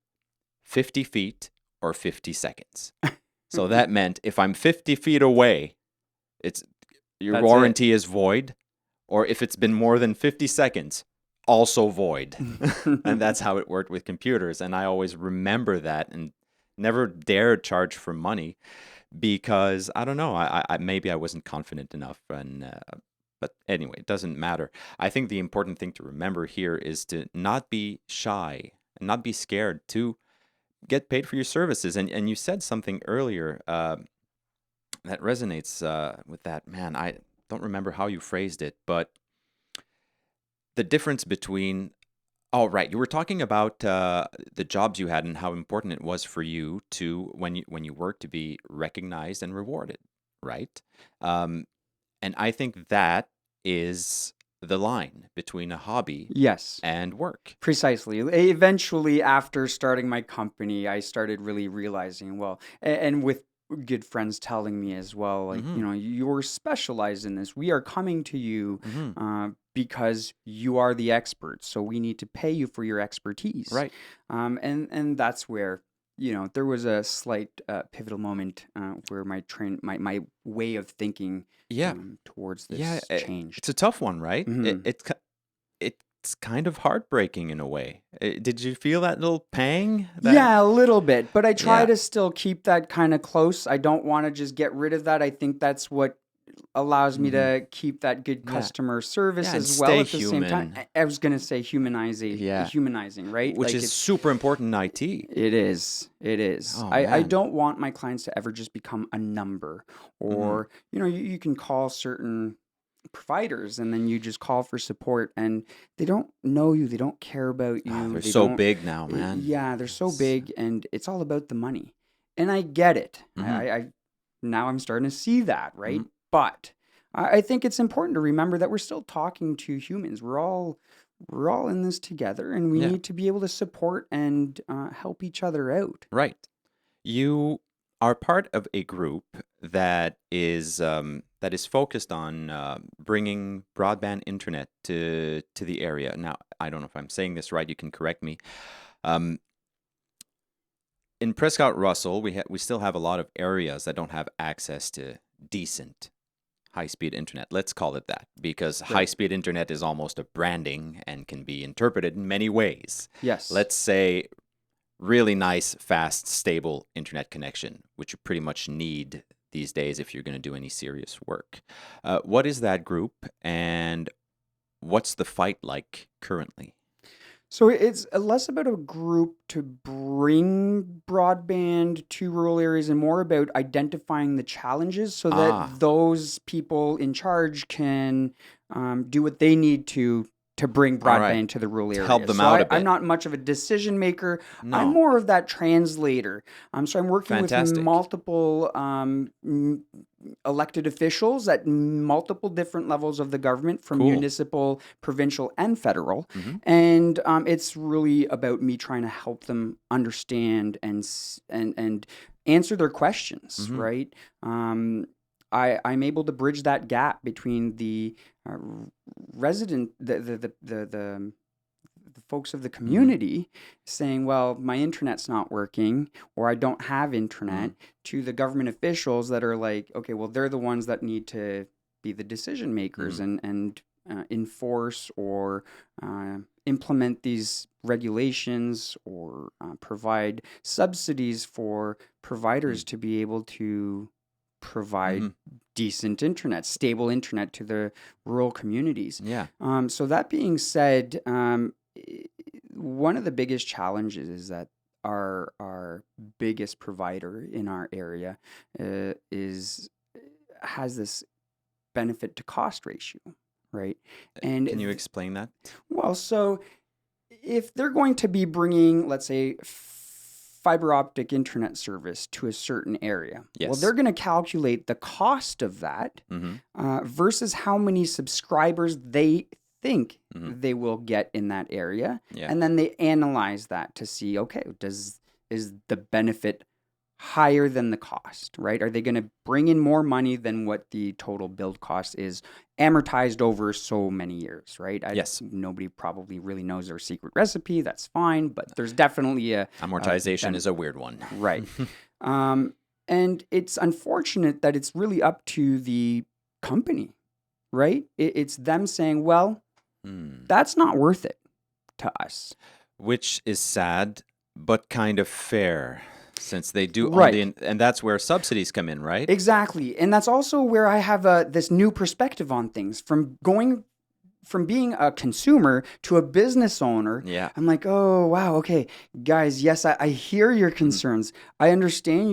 Speaker 1: 50 feet or 50 seconds. So that meant if I'm 50 feet away, your warranty is void, or if it's been more than 50 seconds, also void. And that's how it worked with computers. And I always remember that and never dared charge for money because, I don't know, I maybe I wasn't confident enough. But anyway, it doesn't matter. I think the important thing to remember here is to not be shy and not be scared to get paid for your services. And you said something earlier that resonates with that. Man, I don't remember how you phrased it, but the difference between, you were talking about the jobs you had and how important it was for you to, when you work, to be recognized and rewarded, right? And I think that is the line between a hobby
Speaker 2: Yes.
Speaker 1: and work.
Speaker 2: Precisely. Eventually, after starting my company, I started really realizing, well, and with good friends telling me as well, like, you're specialized in this. We are coming to you because you are the expert. So we need to pay you for your expertise.
Speaker 1: Right.
Speaker 2: And that's where, there was a slight pivotal moment where my way of thinking towards this changed.
Speaker 1: It's a tough one, right? It's kind of heartbreaking in a way. Did you feel that little pang?
Speaker 2: Yeah, a little bit, but I try to still keep that kind of close. I don't want to just get rid of that. I think that's what allows me to keep that good customer service as well at the same time. I was going to say humanizing, right?
Speaker 1: Which is super important in IT.
Speaker 2: It is.
Speaker 1: Oh,
Speaker 2: I don't want my clients to ever just become a number or, you can call certain providers and then you just call for support and they don't know you, they don't care about you.
Speaker 1: They're so big now, man.
Speaker 2: Yeah, they're so big and it's all about the money. And I get it. I now I'm starting to see that, right? But I think it's important to remember that we're still talking to humans. We're all in this together, and we
Speaker 1: Yeah.
Speaker 2: need to be able to support and help each other out.
Speaker 1: Right. You are part of a group that is focused on bringing broadband internet to the area. Now, I don't know if I'm saying this right. You can correct me. Um, in Prescott-Russell, we still have a lot of areas that don't have access to decent high-speed internet. Let's call it that, because
Speaker 2: Right.
Speaker 1: high-speed internet is almost a branding and can be interpreted in many ways.
Speaker 2: Yes.
Speaker 1: Let's say really nice, fast, stable internet connection, which you pretty much need these days if you're going to do any serious work. What is that group, and what's the fight like currently?
Speaker 2: So it's less about a group to bring broadband to rural areas and more about identifying the challenges so that those people in charge can do what they need to bring
Speaker 1: All right.
Speaker 2: broadband to the rural
Speaker 1: To
Speaker 2: areas.
Speaker 1: help them
Speaker 2: So
Speaker 1: out a
Speaker 2: I'm
Speaker 1: bit.
Speaker 2: not much of a decision maker. I'm
Speaker 1: No.
Speaker 2: more of that translator. So I'm working
Speaker 1: Fantastic.
Speaker 2: with multiple elected officials at multiple different levels of the government, from
Speaker 1: Cool.
Speaker 2: municipal, provincial, and federal.
Speaker 1: Mhm.
Speaker 2: And it's really about me trying to help them understand and answer their questions,
Speaker 1: Mhm.
Speaker 2: right? I'm able to bridge that gap between the resident, the folks of the community saying, well, my internet's not working, or I don't have internet, to the government officials that are like, okay, well, they're the ones that need to be the decision makers and enforce or implement these regulations or provide subsidies for providers to be able to provide decent internet, stable internet to the rural communities.
Speaker 1: Yeah.
Speaker 2: So that being said, one of the biggest challenges is that our biggest provider in our area has this benefit to cost ratio, right? And
Speaker 1: Can you explain that?
Speaker 2: well, so if they're going to be bringing, let's say, fiber optic internet service to a certain area, well,
Speaker 1: Yes.
Speaker 2: they're going to calculate the cost of that versus how many subscribers they think they will get in that area.
Speaker 1: Yeah.
Speaker 2: And then they analyze that to see, okay, is the benefit higher than the cost, right? Are they going to bring in more money than what the total build cost is amortized over so many years, right?
Speaker 1: Yes.
Speaker 2: Nobody probably really knows their secret recipe. That's fine, but there's definitely a
Speaker 1: Amortization is a weird one.
Speaker 2: right. And it's unfortunate that it's really up to the company, right? It's them saying, well, that's not worth it to us.
Speaker 1: Which is sad, but kind of fair, since they do
Speaker 2: Right.
Speaker 1: and that's where subsidies come in, right?
Speaker 2: Exactly. And that's also where I have this new perspective on things. From being a consumer to a business owner,
Speaker 1: Yeah.
Speaker 2: I'm like, oh, wow, okay, guys, yes, I hear your concerns. I understand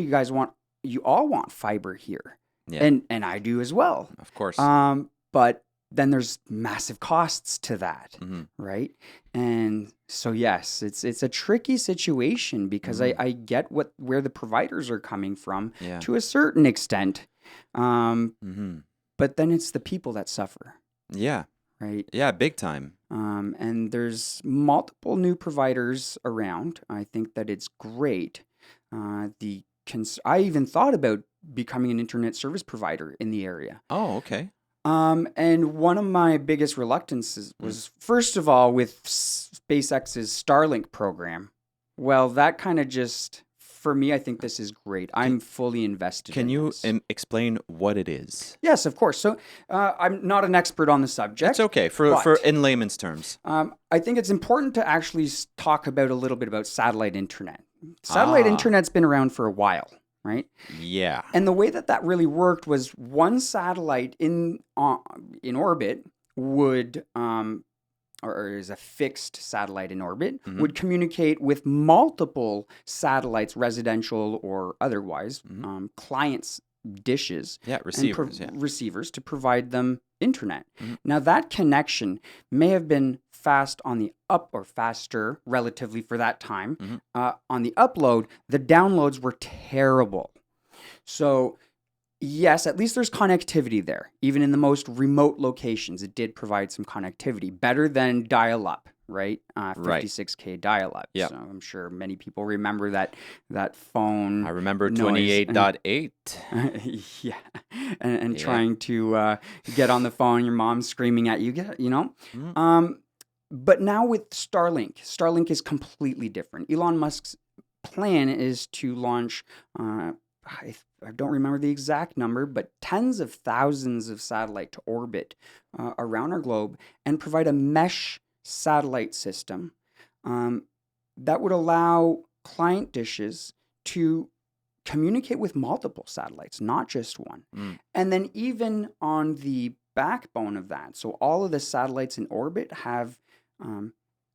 Speaker 2: you all want fiber here.
Speaker 1: Yeah.
Speaker 2: And I do as well.
Speaker 1: Of course.
Speaker 2: But then there's massive costs to that, right? And so, yes, it's a tricky situation because I get where the providers are coming from
Speaker 1: Yeah.
Speaker 2: to a certain extent. But then it's the people that suffer,
Speaker 1: Yeah.
Speaker 2: right?
Speaker 1: Yeah, big time.
Speaker 2: And there's multiple new providers around. I think that it's great. I even thought about becoming an internet service provider in the area.
Speaker 1: Oh, okay.
Speaker 2: And one of my biggest reluctances was, first of all, with SpaceX's Starlink program. Well, that kind of just, for me, I think this is great. I'm fully invested
Speaker 1: Can
Speaker 2: in
Speaker 1: you
Speaker 2: this.
Speaker 1: explain what it is?
Speaker 2: Yes, of course. So I'm not an expert on the subject.
Speaker 1: It's okay for in layman's terms.
Speaker 2: I think it's important to actually talk about a little bit about satellite internet. Satellite internet's been around for a while, right?
Speaker 1: Yeah.
Speaker 2: And the way that really worked was one satellite in orbit would, or is a fixed satellite in orbit, would communicate with multiple satellites, residential or otherwise, clients' dishes,
Speaker 1: Yeah, receivers.
Speaker 2: and receivers to provide them internet. Now that connection may have been fast on the up, or faster relatively for that time. On the upload, the downloads were terrible. So Yes, at least there's connectivity there. Even in the most remote locations, it did provide some connectivity. Better than dial-up, right?
Speaker 1: Right.
Speaker 2: 56K dial-up.
Speaker 1: Yep.
Speaker 2: So I'm sure many people remember that phone
Speaker 1: I remember
Speaker 2: noise.
Speaker 1: 28.8.
Speaker 2: Yeah. And
Speaker 1: Yeah.
Speaker 2: trying to get on the phone, your mom screaming at you,
Speaker 1: Mm.
Speaker 2: But now with Starlink is completely different. Elon Musk's plan is to launch, I don't remember the exact number, but tens of thousands of satellite to orbit around our globe and provide a mesh satellite system um, that would allow client dishes to communicate with multiple satellites, not just one.
Speaker 1: Mm.
Speaker 2: And then even on the backbone of that, so all of the satellites in orbit have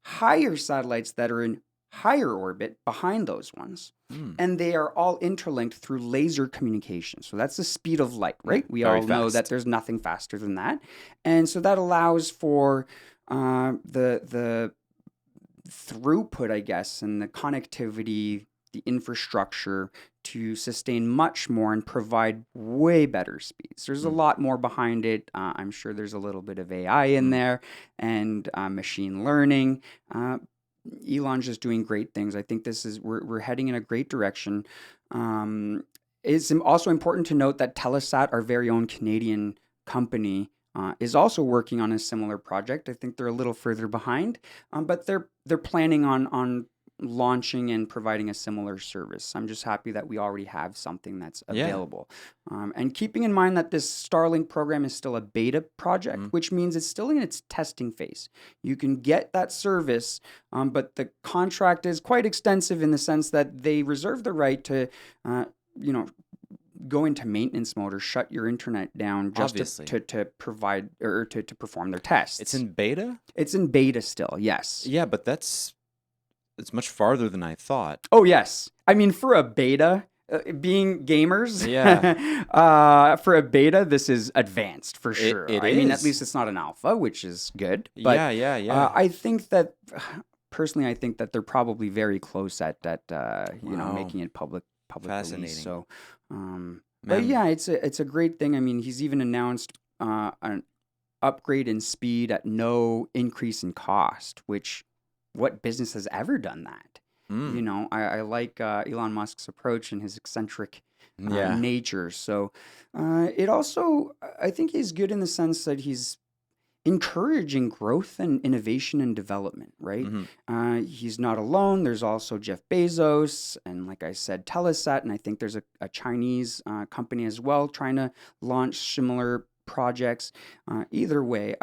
Speaker 2: higher satellites that are in higher orbit behind those ones.
Speaker 1: Mm.
Speaker 2: And they are all interlinked through laser communication. So that's the speed of light, right? We
Speaker 1: very
Speaker 2: all know that
Speaker 1: fast.
Speaker 2: there's nothing faster than that. And so that allows for the throughput, I guess, and the connectivity, the infrastructure to sustain much more and provide way better speeds. There's a
Speaker 1: Mm.
Speaker 2: lot more behind it. I'm sure there's a little bit of AI in
Speaker 1: Mm.
Speaker 2: there and machine learning. Elon's just doing great things. I think we're heading in a great direction. It's also important to note that Telesat, our very own Canadian company, is also working on a similar project. I think they're a little further behind, but they're planning on launching and providing a similar service. I'm just happy that we already have something that's
Speaker 1: Yeah.
Speaker 2: available. And keeping in mind that this Starlink program is still a beta project,
Speaker 1: Mm.
Speaker 2: which means it's still in its testing phase. You can get that service, but the contract is quite extensive in the sense that they reserve the right to, go into maintenance mode or shut your internet down just
Speaker 1: Obviously.
Speaker 2: to provide or to perform their tests.
Speaker 1: It's in beta?
Speaker 2: It's in beta still, yes.
Speaker 1: Yeah, but it's much farther than I thought.
Speaker 2: Oh, yes. I mean, for a beta, being gamers,
Speaker 1: Yeah.
Speaker 2: for a beta, this is advanced for sure.
Speaker 1: it
Speaker 2: I mean, at
Speaker 1: is.
Speaker 2: least it's not an alpha, which is good. But
Speaker 1: Yeah.
Speaker 2: I think that, personally, I think that they're probably very close at
Speaker 1: Wow.
Speaker 2: making it public
Speaker 1: Fascinating.
Speaker 2: release. So, but
Speaker 1: Man.
Speaker 2: yeah, it's a great thing. I mean, he's even announced an upgrade in speed at no increase in cost, which what business has ever done that?
Speaker 1: Mm.
Speaker 2: I like Elon Musk's approach and his eccentric
Speaker 1: Yeah.
Speaker 2: nature. So it also, I think he's good in the sense that he's encouraging growth and innovation and development, right?
Speaker 1: Mhm.
Speaker 2: He's not alone. There's also Jeff Bezos and, like I said, Telesat. And I think there's a Chinese company as well trying to launch similar projects. Either way,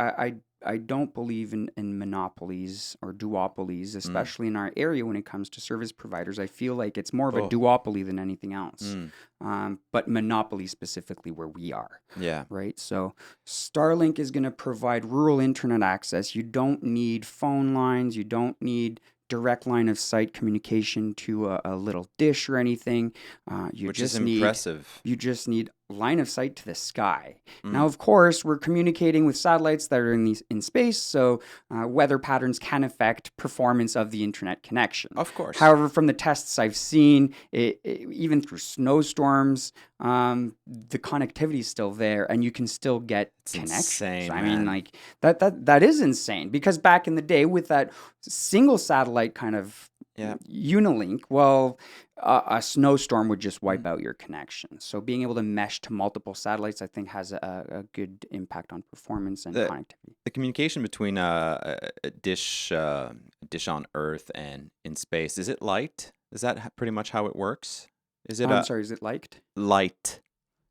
Speaker 2: I don't believe in monopolies or duopolies, especially in our area when it comes to service providers. I feel like it's more of a
Speaker 1: Oh.
Speaker 2: duopoly than anything else,
Speaker 1: Mm.
Speaker 2: but monopoly specifically where we are,
Speaker 1: Yeah.
Speaker 2: right? So Starlink is going to provide rural internet access. You don't need phone lines. You don't need direct line of sight communication to a little dish or anything.
Speaker 1: Which is impressive.
Speaker 2: You just need line of sight to the sky.
Speaker 1: Mm.
Speaker 2: Now, of course, we're communicating with satellites that are in space, so weather patterns can affect performance of the internet connection.
Speaker 1: Of course.
Speaker 2: However, from the tests I've seen, even through snowstorms, the connectivity is still there, and you can still get connections.
Speaker 1: Insane,
Speaker 2: I mean,
Speaker 1: man.
Speaker 2: like that is insane because back in the day with that single satellite kind of Unilink, well, a snowstorm would just wipe out your connection. So being able to mesh to multiple satellites, I think, has a good impact on performance and connectivity.
Speaker 1: The communication between a dish on Earth and in space, is it light? Is that pretty much how it works? Is it
Speaker 2: I'm sorry, is it liked?
Speaker 1: light?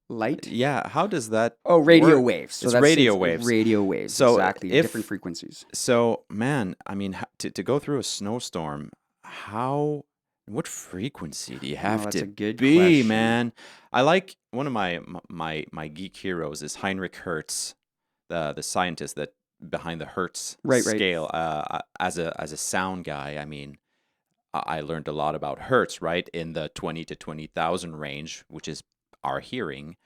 Speaker 2: Light?
Speaker 1: Yeah. How does that?
Speaker 2: Oh, radio
Speaker 1: work?
Speaker 2: waves. So
Speaker 1: It's
Speaker 2: that's
Speaker 1: radio waves.
Speaker 2: Radio waves.
Speaker 1: So
Speaker 2: exactly. Different frequencies.
Speaker 1: So, man, I mean, to go through a snowstorm, what frequency do you have
Speaker 2: that's
Speaker 1: to
Speaker 2: a good
Speaker 1: be,
Speaker 2: question.
Speaker 1: man? I like one of my geek heroes is Heinrich Hertz, the scientist that behind the Hertz scale. As a sound guy, I mean, I learned a lot about Hertz, right, in the 20 to 20,000 range, which is our hearing.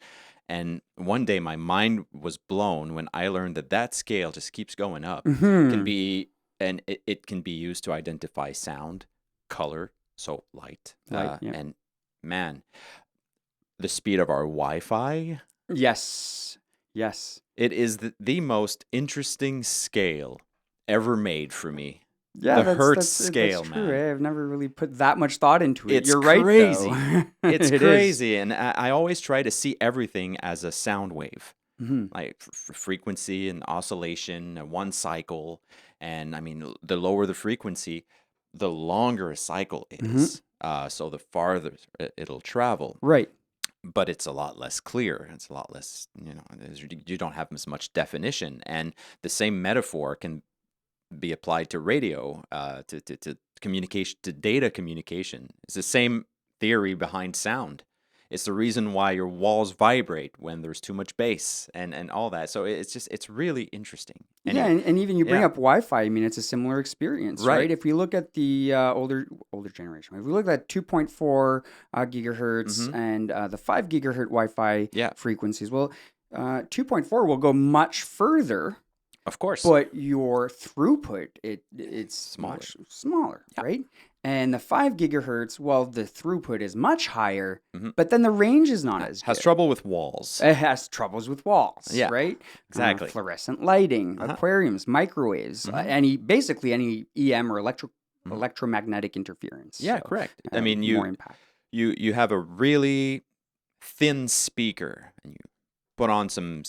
Speaker 1: And one day my mind was blown when I learned that scale just keeps going up. Can be, and it can be used to identify sound, color, so light,
Speaker 2: yeah.
Speaker 1: and man, the speed of our Wi-Fi.
Speaker 2: Yes. Yes.
Speaker 1: It is the most interesting scale ever made for me.
Speaker 2: Yeah,
Speaker 1: The hertz
Speaker 2: that's
Speaker 1: scale,
Speaker 2: true.
Speaker 1: man.
Speaker 2: I've never really put that much thought into it.
Speaker 1: It's
Speaker 2: You're right,
Speaker 1: crazy.
Speaker 2: though.
Speaker 1: It's
Speaker 2: It is.
Speaker 1: crazy. And I always try to see everything as a sound wave,
Speaker 2: Mhm.
Speaker 1: like frequency and oscillation, one cycle. And I mean, the lower the frequency, the longer a cycle is. So the farther it'll travel.
Speaker 2: Right.
Speaker 1: But it's a lot less clear. It's a lot less, you don't have as much definition. And the same metaphor can be applied to radio, to communication, to data communication. It's the same theory behind sound. It's the reason why your walls vibrate when there's too much bass and all that. So it's really interesting.
Speaker 2: Yeah,
Speaker 1: Anyway,
Speaker 2: and even you bring
Speaker 1: yeah.
Speaker 2: up Wi-Fi. I mean, it's a similar experience, right?
Speaker 1: Right.
Speaker 2: If we look at the older generation, if we look at 2.4 gigahertz and the 5 gigahertz Wi-Fi
Speaker 1: Yeah.
Speaker 2: frequencies, well, 2.4 will go much further,
Speaker 1: Of course.
Speaker 2: but your throughput it's
Speaker 1: Smaller.
Speaker 2: much smaller,
Speaker 1: Yeah.
Speaker 2: right? And the 5 gigahertz, well, the throughput is much higher,
Speaker 1: Mhm.
Speaker 2: but then the range is not as
Speaker 1: Has
Speaker 2: good.
Speaker 1: trouble with walls.
Speaker 2: It has troubles with walls,
Speaker 1: Yeah,
Speaker 2: right?
Speaker 1: exactly.
Speaker 2: Fluorescent lighting, aquariums, microwaves, basically any EM or electromagnetic interference.
Speaker 1: Yeah,
Speaker 2: So,
Speaker 1: correct. I mean,
Speaker 2: more impact.
Speaker 1: you have a really thin speaker and you put on some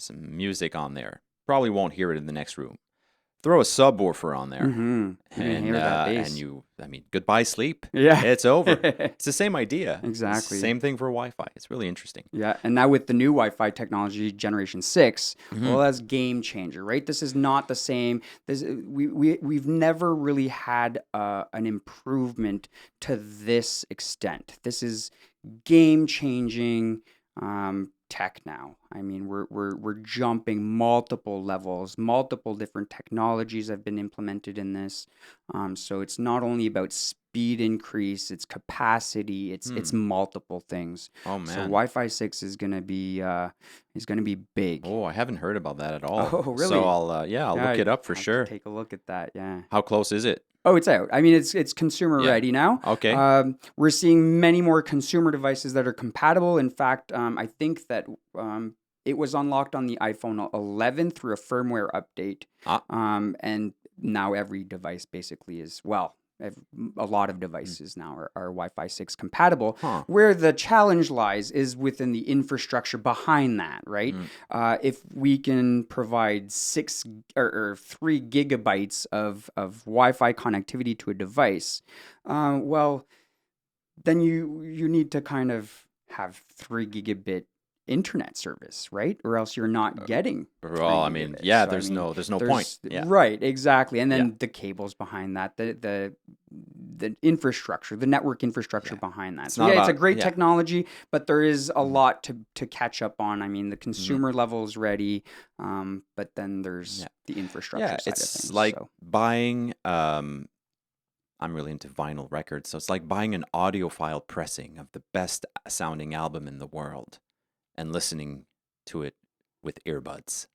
Speaker 1: music on there. Probably won't hear it in the next room. Throw a subwoofer on there,
Speaker 2: You can hear that bass.
Speaker 1: goodbye sleep.
Speaker 2: Yeah.
Speaker 1: It's over. It's the same idea.
Speaker 2: Exactly.
Speaker 1: Same thing for Wi-Fi. It's really interesting.
Speaker 2: Yeah, and now with the new Wi-Fi technology, Generation 6, well, that's game changer, right? This is not the same. We've never really had an improvement to this extent. This is game changing tech now. I mean, we're jumping multiple levels, multiple different technologies have been implemented in this. So it's not only about speed increase, it's capacity, it's multiple things.
Speaker 1: Oh
Speaker 2: So
Speaker 1: man.
Speaker 2: Wi-Fi 6 is gonna be big.
Speaker 1: Oh, I haven't heard about that at all.
Speaker 2: Oh, really?
Speaker 1: So I'll look it up for
Speaker 2: Have to
Speaker 1: sure.
Speaker 2: Take a look at that. Yeah.
Speaker 1: How close is it?
Speaker 2: Oh, it's out. I mean, it's consumer
Speaker 1: Yeah.
Speaker 2: ready now.
Speaker 1: Okay.
Speaker 2: We're seeing many more consumer devices that are compatible. In fact, I think that it was unlocked on the iPhone 11 through a firmware update. And now every device basically is, a lot of devices now are Wi-Fi 6 compatible.
Speaker 1: Huh.
Speaker 2: Where the challenge lies is within the infrastructure behind that, right? If we can provide 6 or 3 gigabytes of Wi-Fi connectivity to a device, well, then you need to kind of have 3 gigabit internet service, right? Or else you're not getting.
Speaker 1: Well, I mean, yeah, there's no point. Yeah.
Speaker 2: Right, exactly. And then the cables behind that, the infrastructure, the network infrastructure behind that.
Speaker 1: It's
Speaker 2: So
Speaker 1: not
Speaker 2: it's a
Speaker 1: about-
Speaker 2: great
Speaker 1: yeah.
Speaker 2: technology, but there is a lot to catch up on. I mean, the consumer level is ready, but then there's the infrastructure
Speaker 1: Yeah,
Speaker 2: side of
Speaker 1: it's
Speaker 2: things.
Speaker 1: like
Speaker 2: so.
Speaker 1: buying I'm really into vinyl records, so it's like buying an audiophile pressing of the best sounding album in the world and listening to it with earbuds.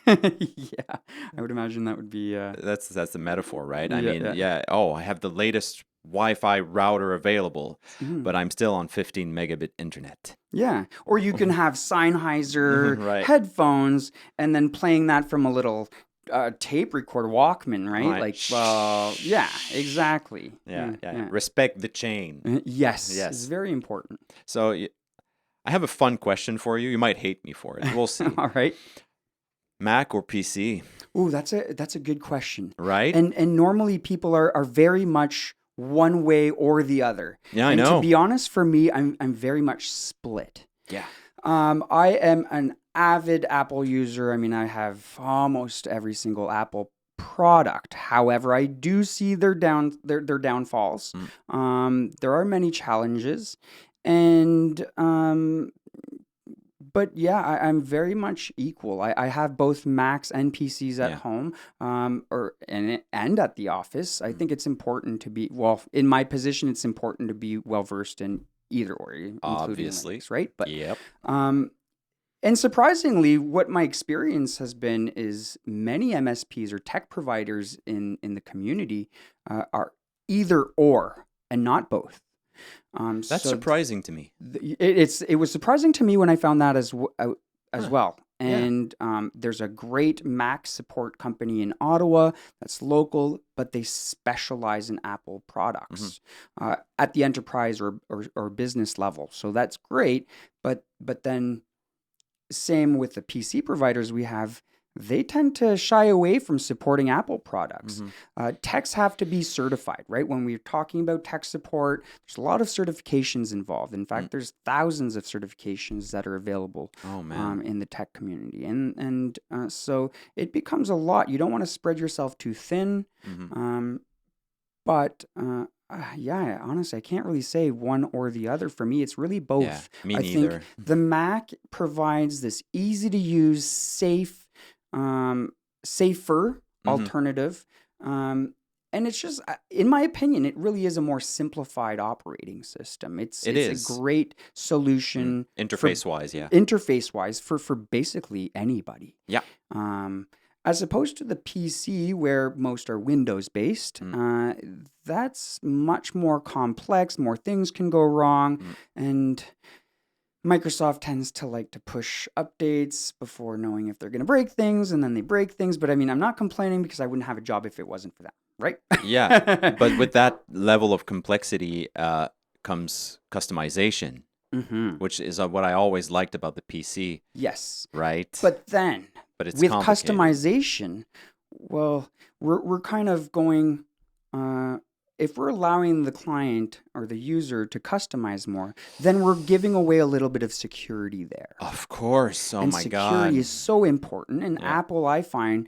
Speaker 2: Yeah, I would imagine that would be
Speaker 1: That's the metaphor, right? I
Speaker 2: Yeah,
Speaker 1: mean,
Speaker 2: yeah.
Speaker 1: oh, I have the latest Wi-Fi router available,
Speaker 2: Mhm.
Speaker 1: but I'm still on 15 megabit internet.
Speaker 2: Yeah, or you can have Sennheiser
Speaker 1: Right.
Speaker 2: headphones and then playing that from a little tape recorder Walkman, right?
Speaker 1: Right.
Speaker 2: Like, well, yeah, exactly.
Speaker 1: Yeah. Respect the chain.
Speaker 2: Yes,
Speaker 1: Yes.
Speaker 2: it's very important.
Speaker 1: So I have a fun question for you. You might hate me for it. We'll see.
Speaker 2: All right.
Speaker 1: Mac or PC,
Speaker 2: Ooh, that's a good question.
Speaker 1: right?
Speaker 2: And normally people are very much one way or the other.
Speaker 1: Yeah, I
Speaker 2: and
Speaker 1: know.
Speaker 2: to be honest, for me, I'm very much split.
Speaker 1: Yeah.
Speaker 2: I am an avid Apple user. I mean, I have almost every single Apple product. However, I do see their downfalls. There are many challenges, and but yeah, I'm very much equal. I have both Macs and PCs at home, and at the office. I think it's important to be in my position. It's important to be well versed in either or, including
Speaker 1: Obviously.
Speaker 2: Linux, right? But
Speaker 1: Yep.
Speaker 2: and surprisingly, what my experience has been is many MSPs or tech providers in the community are either or and not both.
Speaker 1: That's
Speaker 2: So
Speaker 1: surprising to me.
Speaker 2: it was surprising to me when I found that as well.
Speaker 1: Yeah.
Speaker 2: And there's a great Mac support company in Ottawa that's local, but they specialize in Apple products at the enterprise or business level. So that's great. But then same with the PC providers we have, they tend to shy away from supporting Apple products. Techs have to be certified, right? When we're talking about tech support, there's a lot of certifications involved. In fact, there's thousands of certifications that are available in the tech community. And so it becomes a lot. You don't want to spread yourself too thin. But yeah, honestly, I can't really say one or the other. For me, it's really both.
Speaker 1: Yeah, me
Speaker 2: I
Speaker 1: neither.
Speaker 2: think the Mac provides this easy to use, safer alternative. And it's just, in my opinion, it really is a more simplified operating system. It's a great solution
Speaker 1: interface-wise,
Speaker 2: interface-wise for basically anybody.
Speaker 1: Yeah.
Speaker 2: As opposed to the PC, where most are Windows-based, that's much more complex. More things can go wrong, and Microsoft tends to like to push updates before knowing if they're going to break things, and then they break things. But I mean, I'm not complaining because I wouldn't have a job if it wasn't for that, right?
Speaker 1: Yeah, but with that level of complexity comes customization, which is what I always liked about the PC.
Speaker 2: Yes.
Speaker 1: Right?
Speaker 2: But
Speaker 1: it's
Speaker 2: with
Speaker 1: complicated.
Speaker 2: customization, well, we're kind of going... if we're allowing the client or the user to customize more, then we're giving away a little bit of security there.
Speaker 1: Of course. Oh
Speaker 2: And
Speaker 1: my
Speaker 2: security
Speaker 1: God.
Speaker 2: is so important. And
Speaker 1: Yeah.
Speaker 2: Apple, I find,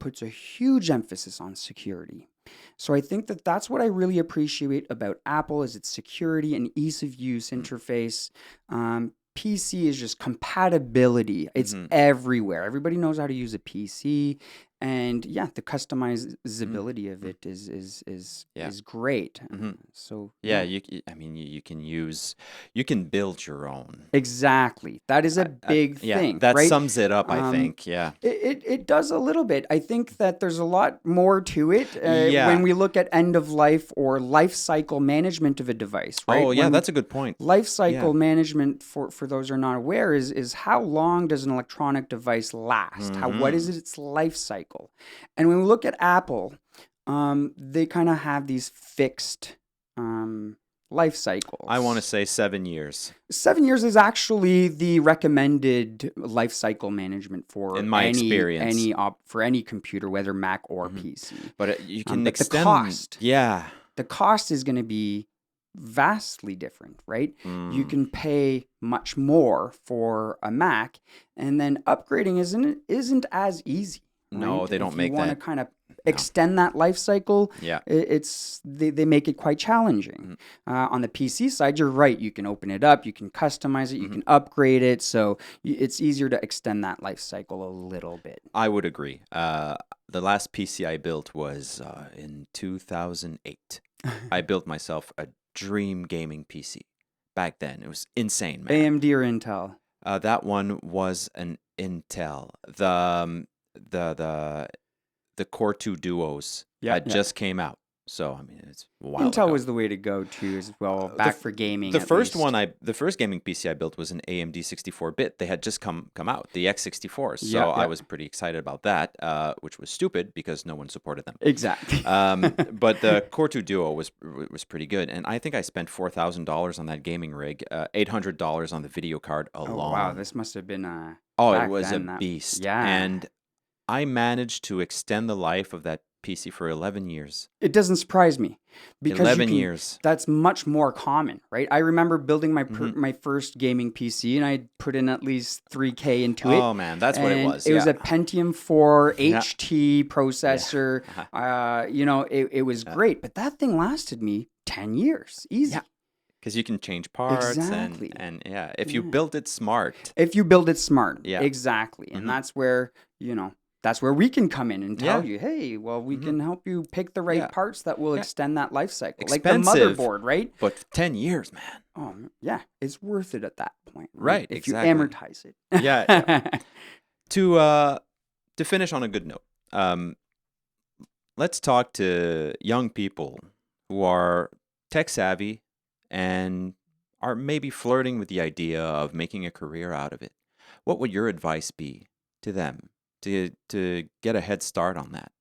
Speaker 2: puts a huge emphasis on security. So I think that's what I really appreciate about Apple is its security and ease of use interface. PC is just compatibility. It's everywhere. Everybody knows how to use a PC. And yeah, the customizability of it is great. So
Speaker 1: Yeah, I mean, you can build your own.
Speaker 2: exactly. That is a big thing,
Speaker 1: that
Speaker 2: right?
Speaker 1: sums it up, I think. Yeah.
Speaker 2: It does a little bit. I think that there's a lot more to it
Speaker 1: Yeah.
Speaker 2: when we look at end of life or life cycle management of a device, right?
Speaker 1: Oh, yeah,
Speaker 2: When
Speaker 1: that's a good point.
Speaker 2: life cycle management, for those who are not aware, is how long does an electronic device last? What is its life cycle? And when we look at Apple, they kind of have these fixed life cycles.
Speaker 1: I want to say 7 years.
Speaker 2: 7 years is actually the recommended life cycle management for
Speaker 1: In my experience.
Speaker 2: For any computer, whether Mac or PC.
Speaker 1: But you can
Speaker 2: but
Speaker 1: extend...
Speaker 2: the cost.
Speaker 1: Yeah.
Speaker 2: The cost is going to be vastly different, right? You can pay much more for a Mac, and then upgrading isn't as easy.
Speaker 1: No,
Speaker 2: right?
Speaker 1: they don't
Speaker 2: if
Speaker 1: make
Speaker 2: you want to
Speaker 1: that.
Speaker 2: kind of extend that life cycle,
Speaker 1: Yeah.
Speaker 2: they make it quite challenging. On the PC side, you're right. You can open it up, you can customize it, you can upgrade it, so it's easier to extend that life cycle a little bit.
Speaker 1: I would agree. The last PC I built was in 2008. I built myself a dream gaming PC. Back then, it was insane, man.
Speaker 2: AMD or Intel?
Speaker 1: That one was an Intel. The Core 2 Duos just came out. So, I mean, it's a while
Speaker 2: Intel
Speaker 1: ago.
Speaker 2: was the way to go too, as well, back for gaming.
Speaker 1: The
Speaker 2: at
Speaker 1: first
Speaker 2: least.
Speaker 1: the first gaming PC I built was an AMD 64-bit. They had just come out, the X64s. So I was pretty excited about that, which was stupid because no one supported them.
Speaker 2: Exactly.
Speaker 1: But the Core 2 Duo was pretty good, and I think I spent $4,000 on that gaming rig, $800 on the video card alone.
Speaker 2: Oh, wow, this must have been
Speaker 1: it was a beast.
Speaker 2: Yeah.
Speaker 1: And I managed to extend the life of that PC for 11 years.
Speaker 2: It doesn't surprise me because
Speaker 1: 11 years.
Speaker 2: That's much more common, right? I remember building my first gaming PC, and I put in at least $3,000 into it.
Speaker 1: Oh man, that's what it was.
Speaker 2: It was a Pentium 4 HT processor. It was great, but that thing lasted me 10 years, easy.
Speaker 1: Yeah. Because you can change parts
Speaker 2: Exactly.
Speaker 1: and if you build it smart.
Speaker 2: If you build it smart,
Speaker 1: Yeah.
Speaker 2: exactly, and that's where we can come in and tell you, hey, well, we can help you pick the right parts that will extend that life cycle.
Speaker 1: Expensive,
Speaker 2: like the motherboard, right?
Speaker 1: But 10 years, man.
Speaker 2: Oh, yeah, it's worth it at that point.
Speaker 1: Right,
Speaker 2: If
Speaker 1: exactly.
Speaker 2: you amortize it.
Speaker 1: Yeah. To finish on a good note, let's talk to young people who are tech savvy and are maybe flirting with the idea of making a career out of it, what would your advice be to them to get a head start on that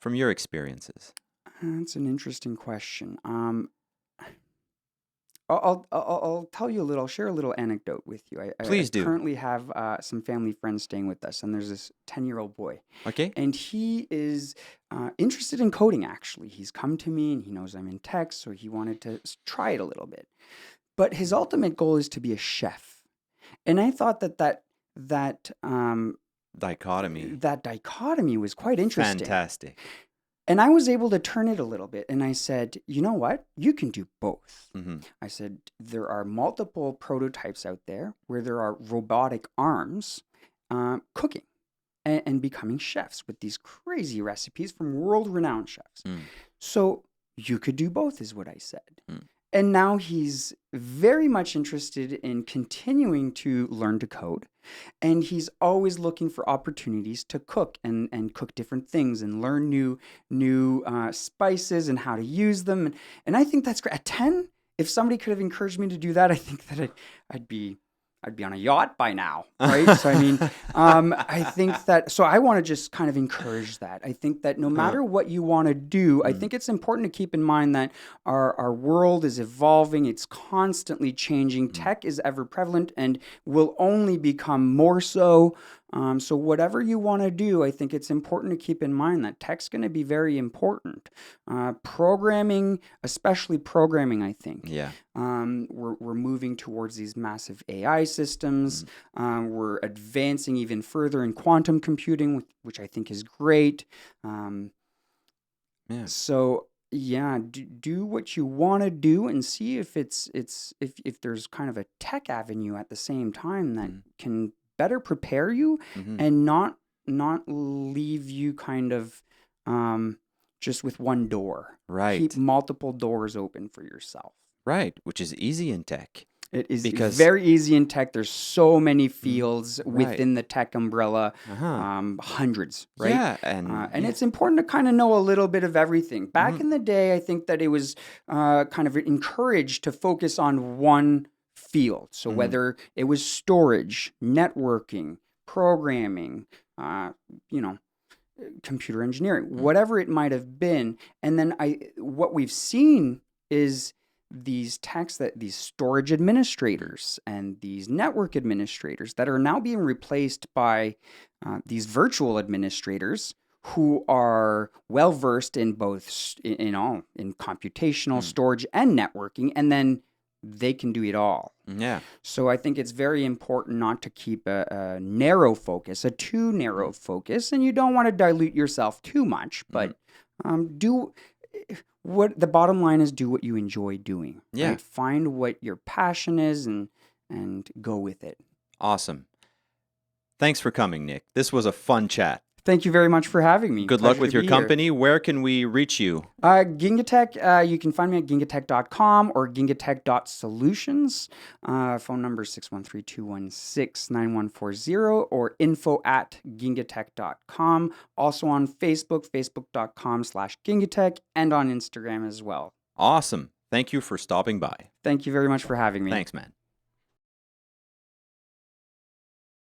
Speaker 1: from your experiences?
Speaker 2: That's an interesting question. I'll tell you a little, share a little anecdote with you. I
Speaker 1: Please do.
Speaker 2: currently have some family friends staying with us, and there's this 10-year-old boy,
Speaker 1: Okay?
Speaker 2: and he is interested in coding, actually. He's come to me, and he knows I'm in tech, so he wanted to try it a little bit. But his ultimate goal is to be a chef. And I thought that
Speaker 1: Dichotomy.
Speaker 2: was quite interesting.
Speaker 1: Fantastic.
Speaker 2: And I was able to turn it a little bit. And I said, you know what? You can do both.
Speaker 1: Mhm.
Speaker 2: I said, there are multiple prototypes out there where there are robotic arms cooking and becoming chefs with these crazy recipes from world-renowned chefs.
Speaker 1: Mm.
Speaker 2: So you could do both, is what I said.
Speaker 1: Mm.
Speaker 2: And now he's very much interested in continuing to learn to code. And he's always looking for opportunities to cook and cook different things and learn new spices and how to use them. And I think that's great. At 10, if somebody could have encouraged me to do that, I think that I'd be on a yacht by now, right? So I mean, I think that, so I want to just kind of encourage that. I think that no matter what you want to do, I think it's important to keep in mind that our world is evolving. It's constantly changing. Tech is ever prevalent and will only become more so. So whatever you want to do, I think it's important to keep in mind that tech's going to be very important. Programming, especially programming, I think.
Speaker 1: Yeah.
Speaker 2: We're moving towards these massive AI systems. We're advancing even further in quantum computing, which I think is great.
Speaker 1: Yeah.
Speaker 2: So yeah, do what you want to do and see if if there's kind of a tech avenue at the same time that can better prepare you and not leave you kind of just with one door.
Speaker 1: Right.
Speaker 2: Keep multiple doors open for yourself.
Speaker 1: Right, which is easy in tech.
Speaker 2: It is
Speaker 1: Because-
Speaker 2: very easy in tech. There's so many fields
Speaker 1: Right.
Speaker 2: within the tech umbrella,
Speaker 1: Uh-huh.
Speaker 2: hundreds, right?
Speaker 1: Yeah,
Speaker 2: And it's important to kind of know a little bit of everything. Back in the day, I think that it was kind of encouraged to focus on one field. So whether it was storage, networking, programming, computer engineering, whatever it might have been. And then what we've seen is these these storage administrators and these network administrators that are now being replaced by these virtual administrators who are well versed in both in computational storage and networking, and then they can do it all.
Speaker 1: Yeah.
Speaker 2: So I think it's very important not to keep a narrow focus, a too narrow focus, and you don't want to dilute yourself too much, but do what the bottom line is, do what you enjoy doing.
Speaker 1: Yeah.
Speaker 2: Right? Find what your passion is and go with it.
Speaker 1: Awesome. Thanks for coming, Nick. This was a fun chat.
Speaker 2: Thank you very much for having me.
Speaker 1: Good luck
Speaker 2: Pleasure
Speaker 1: with
Speaker 2: to
Speaker 1: your
Speaker 2: be here.
Speaker 1: company. Where can we reach you?
Speaker 2: Ginga Tech, you can find me at gingatech.com or gingatech.solutions. Phone number 613-216-9140 or info@gingatech.com. Also on Facebook, facebook.com/gingatech, and on Instagram as well.
Speaker 1: Awesome. Thank you for stopping by.
Speaker 2: Thank you very much for having me.
Speaker 1: Thanks, man.